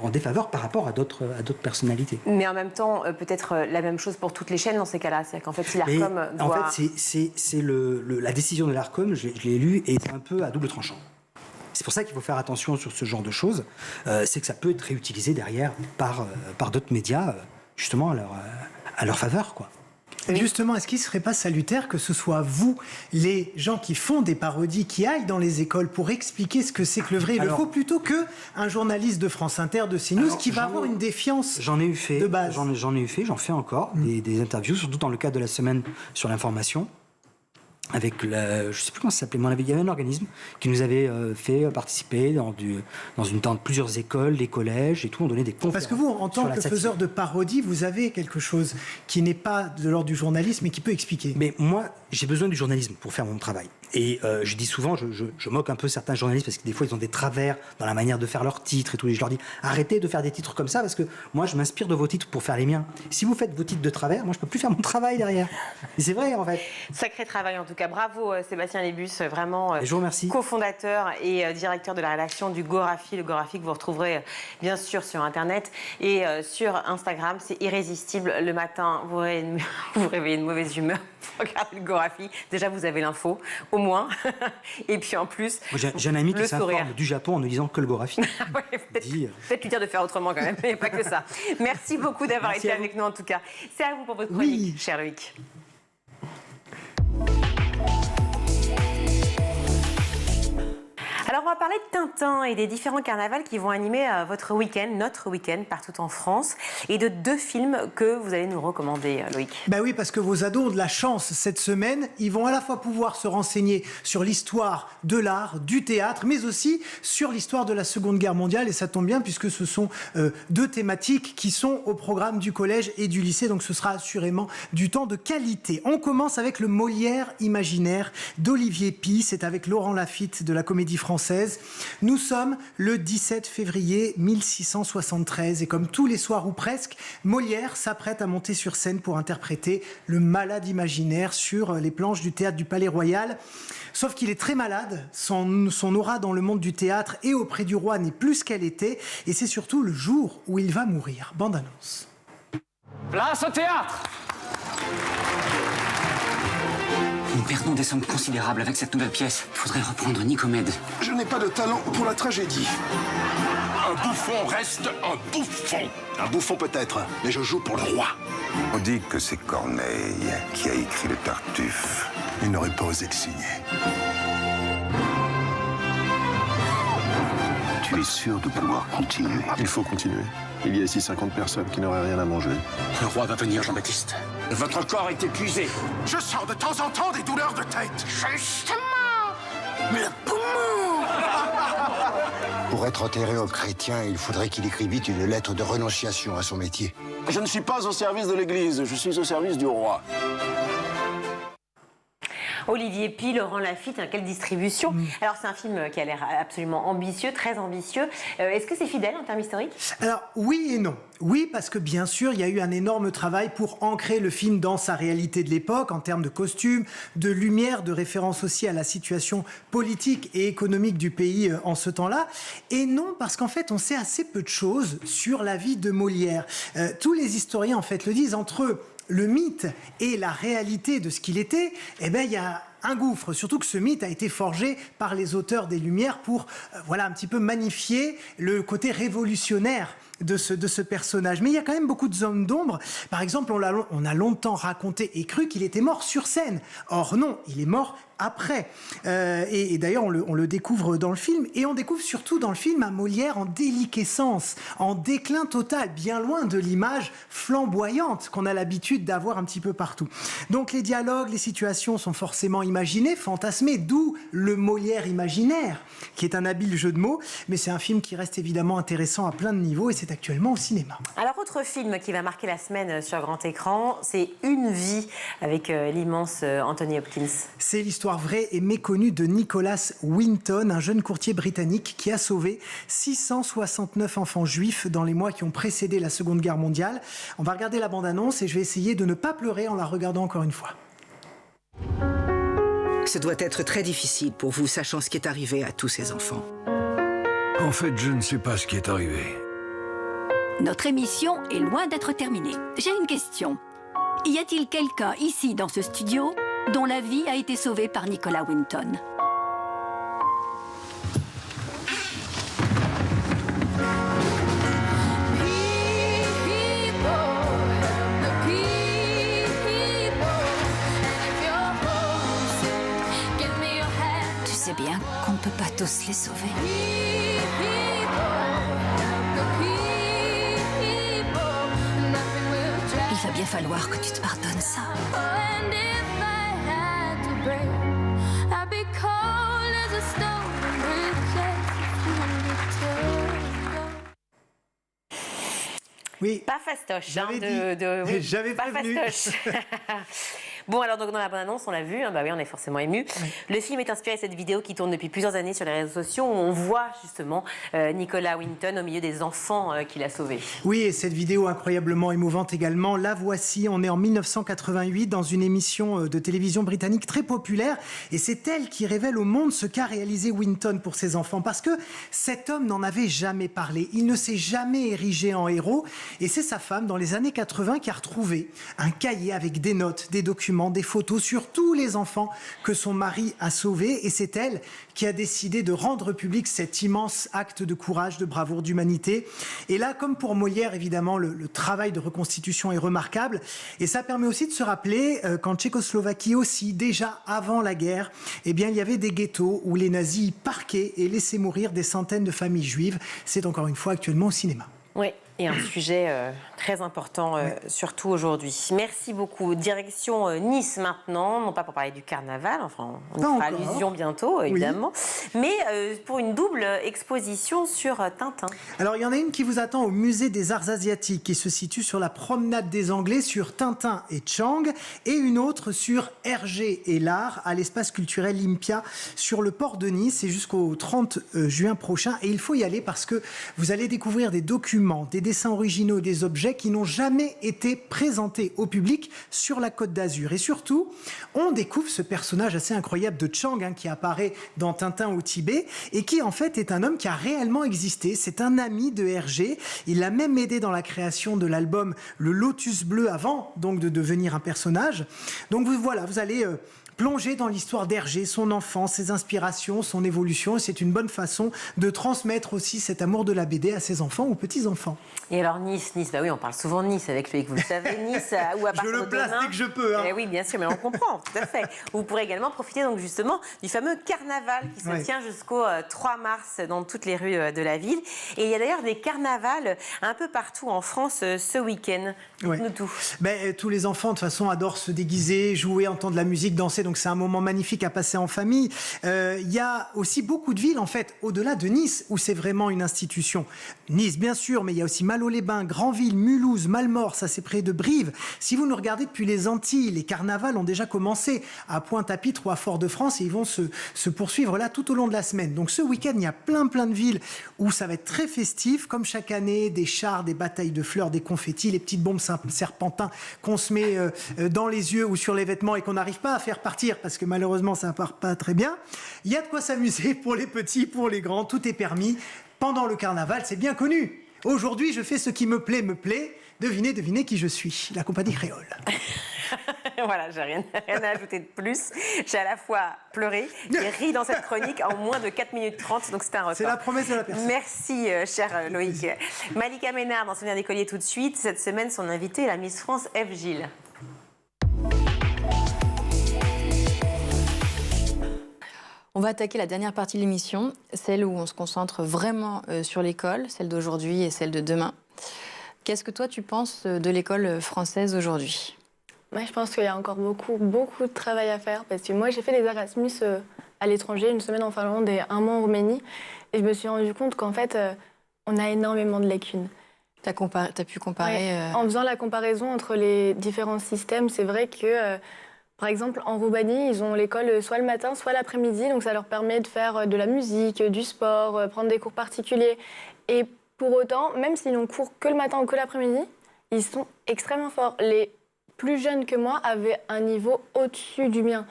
en défaveur par rapport à d'autres personnalités. Mais en même temps, peut-être la même chose pour toutes les chaînes dans ces cas-là. C'est-à-dire qu'en fait, si l'Arcom doit... En fait, c'est la décision de l'Arcom, je l'ai lu, et c'est un peu à double tranchant. C'est pour ça qu'il faut faire attention sur ce genre de choses. C'est que ça peut être réutilisé derrière par d'autres médias, justement à leur faveur, quoi. Et justement, est-ce qu'il ne serait pas salutaire que ce soit vous, les gens qui font des parodies, qui aillent dans les écoles pour expliquer ce que c'est que le vrai et le faux, plutôt qu'un journaliste de France Inter, de CNews, qui va avoir une défiance de base? J'en ai eu fait, j'en fais encore des interviews, surtout dans le cadre de la semaine sur l'information. Avec je ne sais plus comment ça s'appelait, mais il y avait un organisme qui nous avait fait participer dans plusieurs écoles, des collèges et tout, on donnait des conférences. Parce que vous, en tant que faiseur de parodie, vous avez quelque chose qui n'est pas de l'ordre du journalisme et qui peut expliquer. Mais moi, j'ai besoin du journalisme pour faire mon travail. Et je dis souvent, je moque un peu certains journalistes parce que des fois ils ont des travers dans la manière de faire leurs titres et tout. Et je leur dis, arrêtez de faire des titres comme ça parce que moi je m'inspire de vos titres pour faire les miens. Si vous faites vos titres de travers, moi je peux plus faire mon travail derrière. Et c'est vrai en fait. Sacré travail en tout cas. Bravo Sébastien Lébus, vraiment je vous remercie. Cofondateur et directeur de la rédaction du Gorafi. Le Gorafi que vous retrouverez bien sûr sur Internet et sur Instagram. C'est irrésistible. Le matin, vous réveillez de mauvaise humeur. Regardez le Gorafi. Déjà vous avez l'info. Au moins. Et puis en plus, j'ai un ami qui s'informe du Japon en ne disant que le Gorafi. Ouais, peut-être lui dire de faire autrement quand même, mais pas que ça. Merci beaucoup d'avoir été avec nous en tout cas. C'est à vous pour votre chronique, cher Loïc. Alors on va parler de Tintin et des différents carnavals qui vont animer votre week-end, notre week-end partout en France, et de 2 films que vous allez nous recommander, Loïc. Ben oui, parce que vos ados ont de la chance cette semaine. Ils vont à la fois pouvoir se renseigner sur l'histoire de l'art, du théâtre, mais aussi sur l'histoire de la Seconde Guerre mondiale. Et ça tombe bien puisque ce sont 2 thématiques qui sont au programme du collège et du lycée. Donc ce sera assurément du temps de qualité. On commence avec le Molière imaginaire d'Olivier Py. C'est avec Laurent Lafitte de la Comédie Française. Nous sommes le 17 février 1673 et comme tous les soirs ou presque, Molière s'apprête à monter sur scène pour interpréter le malade imaginaire sur les planches du théâtre du Palais Royal. Sauf qu'il est très malade, son aura dans le monde du théâtre et auprès du roi n'est plus ce qu'elle était, et c'est surtout le jour où il va mourir. Bande annonce. Place au théâtre! Nous perdons des sommes considérables avec cette nouvelle pièce. Il faudrait reprendre Nicomède. Je n'ai pas de talent pour la tragédie. Un bouffon reste un bouffon. Un bouffon peut-être, mais je joue pour le roi. On dit que c'est Corneille qui a écrit le Tartuffe. Il n'aurait pas osé le signer. Tu es sûr de pouvoir continuer? Il faut continuer. Il y a ici 50 personnes qui n'auraient rien à manger. Le roi va venir, Jean-Baptiste. Votre corps est épuisé. Je sens de temps en temps des douleurs de tête. Justement, le poumon. Pour être enterré au chrétien, il faudrait qu'il écrivît une lettre de renonciation à son métier. Je ne suis pas au service de l'Église, je suis au service du roi. Olivier Py, Laurent Lafitte, quelle distribution. Alors c'est un film qui a l'air absolument ambitieux, très ambitieux. Est-ce que c'est fidèle en termes historiques? Alors oui et non. Oui, parce que bien sûr, il y a eu un énorme travail pour ancrer le film dans sa réalité de l'époque, en termes de costumes, de lumière, de référence aussi à la situation politique et économique du pays en ce temps-là. Et non, parce qu'en fait, on sait assez peu de choses sur la vie de Molière. Tous les historiens, en fait, le disent, entre le mythe et la réalité de ce qu'il était, eh ben, il y a un gouffre, surtout que ce mythe a été forgé par les auteurs des Lumières pour voilà, un petit peu magnifier le côté révolutionnaire de ce personnage. Mais il y a quand même beaucoup de zones d'ombre. Par exemple, on a longtemps raconté et cru qu'il était mort sur scène. Or non, il est mort après. Et d'ailleurs, on le découvre dans le film. Et on découvre surtout dans le film un Molière en déliquescence, en déclin total, bien loin de l'image flamboyante qu'on a l'habitude d'avoir un petit peu partout. Donc les dialogues, les situations sont forcément imaginées, fantasmées, d'où le Molière imaginaire, qui est un habile jeu de mots. Mais c'est un film qui reste évidemment intéressant à plein de niveaux et c'est actuellement au cinéma. Alors, autre film qui va marquer la semaine sur grand écran, c'est Une vie avec l'immense Anthony Hopkins. C'est l'histoire vraie et méconnue de Nicholas Winton, un jeune courtier britannique qui a sauvé 669 enfants juifs dans les mois qui ont précédé la Seconde Guerre mondiale. On va regarder la bande-annonce et je vais essayer de ne pas pleurer en la regardant encore une fois. Ce doit être très difficile pour vous, sachant ce qui est arrivé à tous ces enfants. En fait, je ne sais pas ce qui est arrivé. Notre émission est loin d'être terminée. J'ai une question. Y a-t-il quelqu'un ici dans ce studio dont la vie a été sauvée par Nicholas Winton? Tu sais bien qu'on ne peut pas tous les sauver. Il va bien falloir que tu te pardonnes ça. Oui. Pas fastoche. J'avais prévenu. Bon, alors donc dans la bande-annonce, on l'a vu, bah oui, on est forcément ému. Oui. Le film est inspiré de cette vidéo qui tourne depuis plusieurs années sur les réseaux sociaux où on voit justement Nicholas Winton au milieu des enfants qu'il a sauvés. Oui, et cette vidéo incroyablement émouvante également, la voici, on est en 1988 dans une émission de télévision britannique très populaire et c'est elle qui révèle au monde ce qu'a réalisé Winton pour ses enfants parce que cet homme n'en avait jamais parlé, il ne s'est jamais érigé en héros et c'est sa femme dans les années 80 qui a retrouvé un cahier avec des notes, des documents documents, des photos sur tous les enfants que son mari a sauvés. Et c'est elle qui a décidé de rendre public cet immense acte de courage, de bravoure, d'humanité. Et là, comme pour Molière, évidemment, le travail de reconstitution est remarquable. Et ça permet aussi de se rappeler qu'en Tchécoslovaquie aussi, déjà avant la guerre, eh bien, il y avait des ghettos où les nazis parquaient et laissaient mourir des centaines de familles juives. C'est encore une fois actuellement au cinéma. Oui, et un sujet très important, surtout aujourd'hui. Merci beaucoup. Direction Nice maintenant, non pas pour parler du carnaval, enfin on y fera allusion bientôt, évidemment, mais pour une double exposition sur Tintin. Alors il y en a une qui vous attend au Musée des Arts Asiatiques, qui se situe sur la promenade des Anglais sur Tintin et Chang, et une autre sur Hergé et l'art à l'espace culturel Lympia sur le port de Nice. C'est jusqu'au 30 juin prochain, et il faut y aller parce que vous allez découvrir des documents, des dessins originaux, des objets qui n'ont jamais été présentés au public sur la Côte d'Azur. Et surtout, on découvre ce personnage assez incroyable de Chang, qui apparaît dans Tintin au Tibet et qui en fait est un homme qui a réellement existé. C'est un ami de Hergé. Il l'a même aidé dans la création de l'album Le Lotus Bleu avant donc de devenir un personnage. Donc voilà, vous allez plonger dans l'histoire d'Hergé, son enfance, ses inspirations, son évolution. Et c'est une bonne façon de transmettre aussi cet amour de la BD à ses enfants ou petits-enfants. Et alors Nice, bah oui, on parle souvent de Nice avec Loïc, vous le savez, Nice, où à partir je le place dès que je peux. Eh oui, bien sûr, mais on comprend, tout à fait. Vous pourrez également profiter donc justement du fameux carnaval qui se tient jusqu'au 3 mars dans toutes les rues de la ville. Et il y a d'ailleurs des carnavals un peu partout en France ce week-end. Dites-nous tout. Tous les enfants, de toute façon, adorent se déguiser, jouer, entendre de la musique, danser. Donc c'est un moment magnifique à passer en famille. Il y a aussi beaucoup de villes, en fait, au-delà de Nice, où c'est vraiment une institution. Nice, bien sûr, mais il y a aussi Malo-les-Bains, Granville, Mulhouse, Malmort, ça c'est près de Brive. Si vous nous regardez depuis les Antilles, les carnavals ont déjà commencé à Pointe-à-Pitre ou à Fort-de-France et ils vont se poursuivre là tout au long de la semaine. Donc ce week-end, il y a plein de villes où ça va être très festif, comme chaque année, des chars, des batailles de fleurs, des confettis, les petites bombes serpentins qu'on se met dans les yeux ou sur les vêtements et qu'on n'arrive pas à faire partir parce que malheureusement ça ne part pas très bien. Il y a de quoi s'amuser pour les petits, pour les grands, tout est permis. Pendant le carnaval, c'est bien connu. Aujourd'hui, je fais ce qui me plaît. Devinez qui je suis. La compagnie créole. Voilà, j'ai rien à ajouter de plus. J'ai à la fois pleuré et ri dans cette chronique en moins de 4 minutes 30, donc c'est un record. C'est la promesse de la personne. Merci, cher Loïc. Malika Ménard, dans Souvenir des colliers tout de suite. Cette semaine, son invitée est la Miss France F. Gilles. On va attaquer la dernière partie de l'émission, celle où on se concentre vraiment sur l'école, celle d'aujourd'hui et celle de demain. Qu'est-ce que toi tu penses de l'école française aujourd'hui ? Moi, je pense qu'il y a encore beaucoup de travail à faire parce que moi, j'ai fait des Erasmus à l'étranger, une semaine en Finlande et un mois en Roumanie. Et je me suis rendu compte qu'en fait, on a énormément de lacunes. T'as pu comparer En faisant la comparaison entre les différents systèmes, c'est vrai que, par exemple, en Roumanie, ils ont l'école soit le matin, soit l'après-midi. Donc, ça leur permet de faire de la musique, du sport, prendre des cours particuliers. Et pour autant, même s'ils n'ont cours que le matin ou que l'après-midi, ils sont extrêmement forts. Les plus jeunes que moi avaient un niveau au-dessus du mien.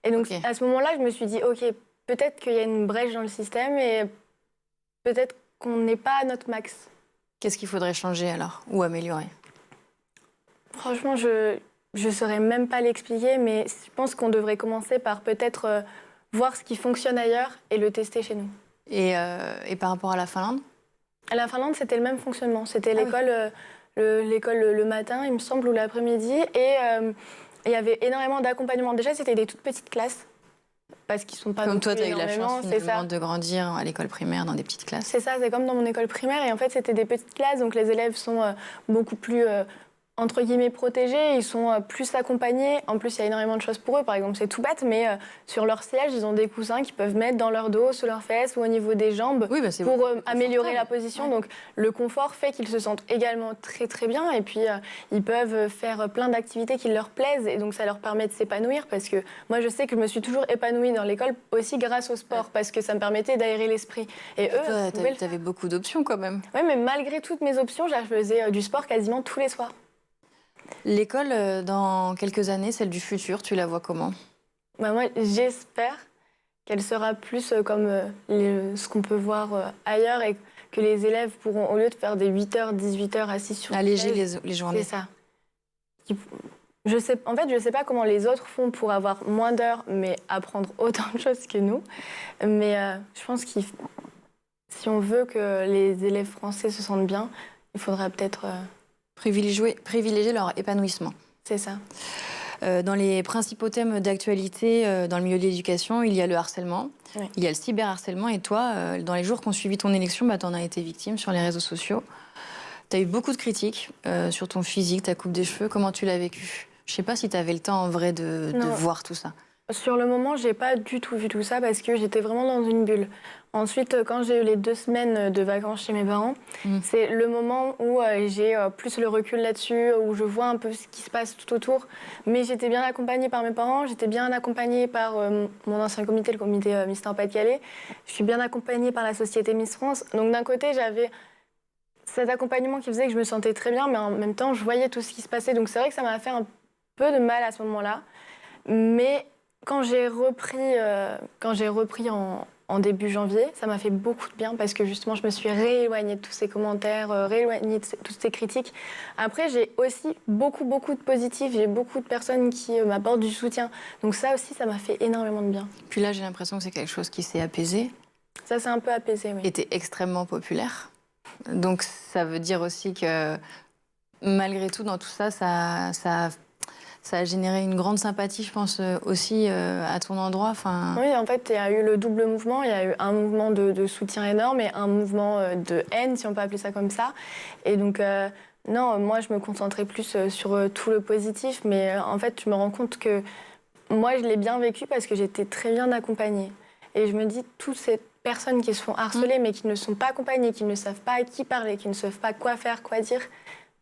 Et donc, à ce moment-là, je me suis dit, OK, peut-être qu'il y a une brèche dans le système et peut-être qu'on n'est pas à notre max. Qu'est-ce qu'il faudrait changer alors ou améliorer ? Franchement, je ne saurais même pas l'expliquer, mais je pense qu'on devrait commencer par peut-être voir ce qui fonctionne ailleurs et le tester chez nous. Et par rapport à la Finlande ? À la Finlande, c'était le même fonctionnement. C'était l'école... l'école le matin, il me semble, ou l'après-midi. Et il y avait énormément d'accompagnement. Déjà, c'était des toutes petites classes. Parce qu'ils sont pas comme toi, tu as eu la chance finalement de grandir à l'école primaire dans des petites classes. C'est ça, c'est comme dans mon école primaire. Et en fait, c'était des petites classes. Donc les élèves sont beaucoup plus... entre guillemets protégés, ils sont plus accompagnés. En plus, il y a énormément de choses pour eux. Par exemple, c'est tout bête, mais sur leur siège, ils ont des coussins qu'ils peuvent mettre dans leur dos, sous leurs fesses ou au niveau des jambes pour améliorer la position. Donc, le confort fait qu'ils se sentent également très, très bien. Et puis, ils peuvent faire plein d'activités qui leur plaisent. Et donc, ça leur permet de s'épanouir. Parce que moi, je sais que je me suis toujours épanouie dans l'école aussi grâce au sport, parce que ça me permettait d'aérer l'esprit. Et eux... Tu avais beaucoup d'options quand même. Oui, mais malgré toutes mes options, je faisais du sport quasiment tous les soirs. L'école, dans quelques années, celle du futur, tu la vois comment ? Moi, j'espère qu'elle sera plus comme ce qu'on peut voir ailleurs et que les élèves pourront, au lieu de faire des 8h, 18h assis sur alléger les journées. C'est ça. Je sais pas comment les autres font pour avoir moins d'heures, mais apprendre autant de choses que nous. Mais je pense que si on veut que les élèves français se sentent bien, il faudrait peut-être... privilégier leur épanouissement. C'est ça. Dans les principaux thèmes d'actualité dans le milieu de l'éducation, il y a le harcèlement, oui. Il y a le cyberharcèlement. Et toi, dans les jours qui ont suivi ton élection, tu en as été victime sur les réseaux sociaux. Tu as eu beaucoup de critiques sur ton physique, ta coupe des cheveux. Comment tu l'as vécu? Je ne sais pas si tu avais le temps en vrai de voir tout ça. Sur le moment, j'ai pas du tout vu tout ça parce que j'étais vraiment dans une bulle. Ensuite, quand j'ai eu les 2 semaines de vacances chez mes parents, c'est le moment où j'ai plus le recul là-dessus, où je vois un peu ce qui se passe tout autour. Mais j'étais bien accompagnée par mes parents, j'étais bien accompagnée par mon ancien comité, le comité Miss Pas-de-Calais. Je suis bien accompagnée par la société Miss France. Donc d'un côté, j'avais cet accompagnement qui faisait que je me sentais très bien, mais en même temps, je voyais tout ce qui se passait. Donc c'est vrai que ça m'a fait un peu de mal à ce moment-là. Mais quand j'ai repris en début janvier, ça m'a fait beaucoup de bien parce que justement, je me suis rééloignée de tous ces commentaires, rééloignée de toutes ces critiques. Après, j'ai aussi beaucoup de positifs. J'ai beaucoup de personnes qui m'apportent du soutien. Donc ça aussi, ça m'a fait énormément de bien. Puis là, j'ai l'impression que c'est quelque chose qui s'est apaisé. Ça s'est un peu apaisé, oui. Et t'es extrêmement populaire. Donc ça veut dire aussi que malgré tout, dans tout ça, ça a généré une grande sympathie, je pense, aussi à ton endroit. Enfin... Oui, en fait, il y a eu le double mouvement. Il y a eu un mouvement de soutien énorme et un mouvement de haine, si on peut appeler ça comme ça. Et donc, non, moi, je me concentrais plus sur tout le positif. Mais en fait, je me rends compte que moi, je l'ai bien vécu parce que j'étais très bien accompagnée. Et je me dis, toutes ces personnes qui se font harceler, mais qui ne sont pas accompagnées, qui ne savent pas à qui parler, qui ne savent pas quoi faire, quoi dire...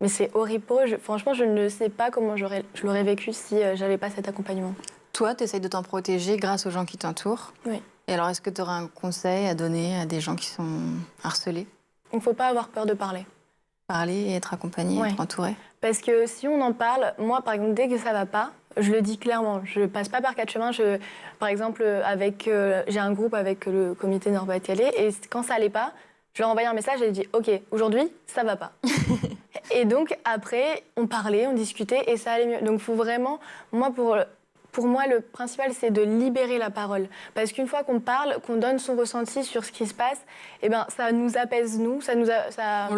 Mais c'est horrible pour eux. Franchement, je ne sais pas comment je l'aurais vécu si j'avais pas cet accompagnement. Toi, tu essayes de t'en protéger grâce aux gens qui t'entourent. Oui. Et alors, est-ce que tu aurais un conseil à donner à des gens qui sont harcelés? Il ne faut pas avoir peur de parler. Parler et être accompagné, être entouré. Parce que si on en parle, moi, par exemple, dès que ça va pas, je le dis clairement. Je passe pas par 4 chemins. Par exemple, j'ai un groupe avec le comité Nord-Pas-de-Calais et quand ça allait pas, je leur ai envoyé un message et j'ai dit « Ok, aujourd'hui, ça va pas. » Et donc, après, on parlait, on discutait et ça allait mieux. Donc, il faut vraiment... Moi, pour moi, le principal, c'est de libérer la parole. Parce qu'une fois qu'on parle, qu'on donne son ressenti sur ce qui se passe, eh ben, ça nous apaise, nous.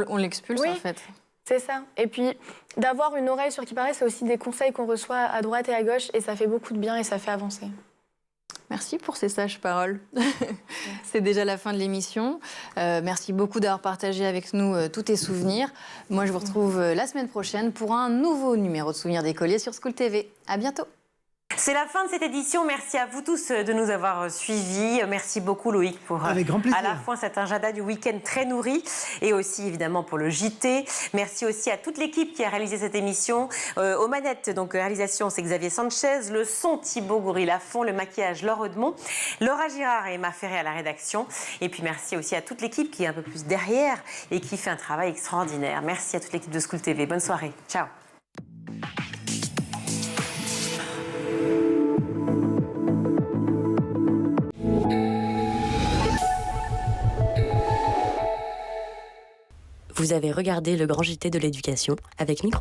On l'expulse, oui, en fait. C'est ça. Et puis, d'avoir une oreille sur qui parler, c'est aussi des conseils qu'on reçoit à droite et à gauche et ça fait beaucoup de bien et ça fait avancer. Merci pour ces sages paroles. C'est déjà la fin de l'émission. Merci beaucoup d'avoir partagé avec nous tous tes souvenirs. Moi, je vous retrouve la semaine prochaine pour un nouveau numéro de Souvenirs d'écoliers sur School TV. À bientôt. C'est la fin de cette édition. Merci à vous tous de nous avoir suivis. Merci beaucoup Loïc pour avec grand plaisir. À la fois cet agenda du week-end très nourri et aussi évidemment pour le JT. Merci aussi à toute l'équipe qui a réalisé cette émission. Aux manettes, donc réalisation, c'est Xavier Sanchez, le son Thibaut Goury-Lafont, le maquillage Laure Audemont, Laura Girard et Emma Ferré à la rédaction. Et puis merci aussi à toute l'équipe qui est un peu plus derrière et qui fait un travail extraordinaire. Merci à toute l'équipe de School TV. Bonne soirée. Ciao. Vous avez regardé le Grand JT de l'éducation avec Micro.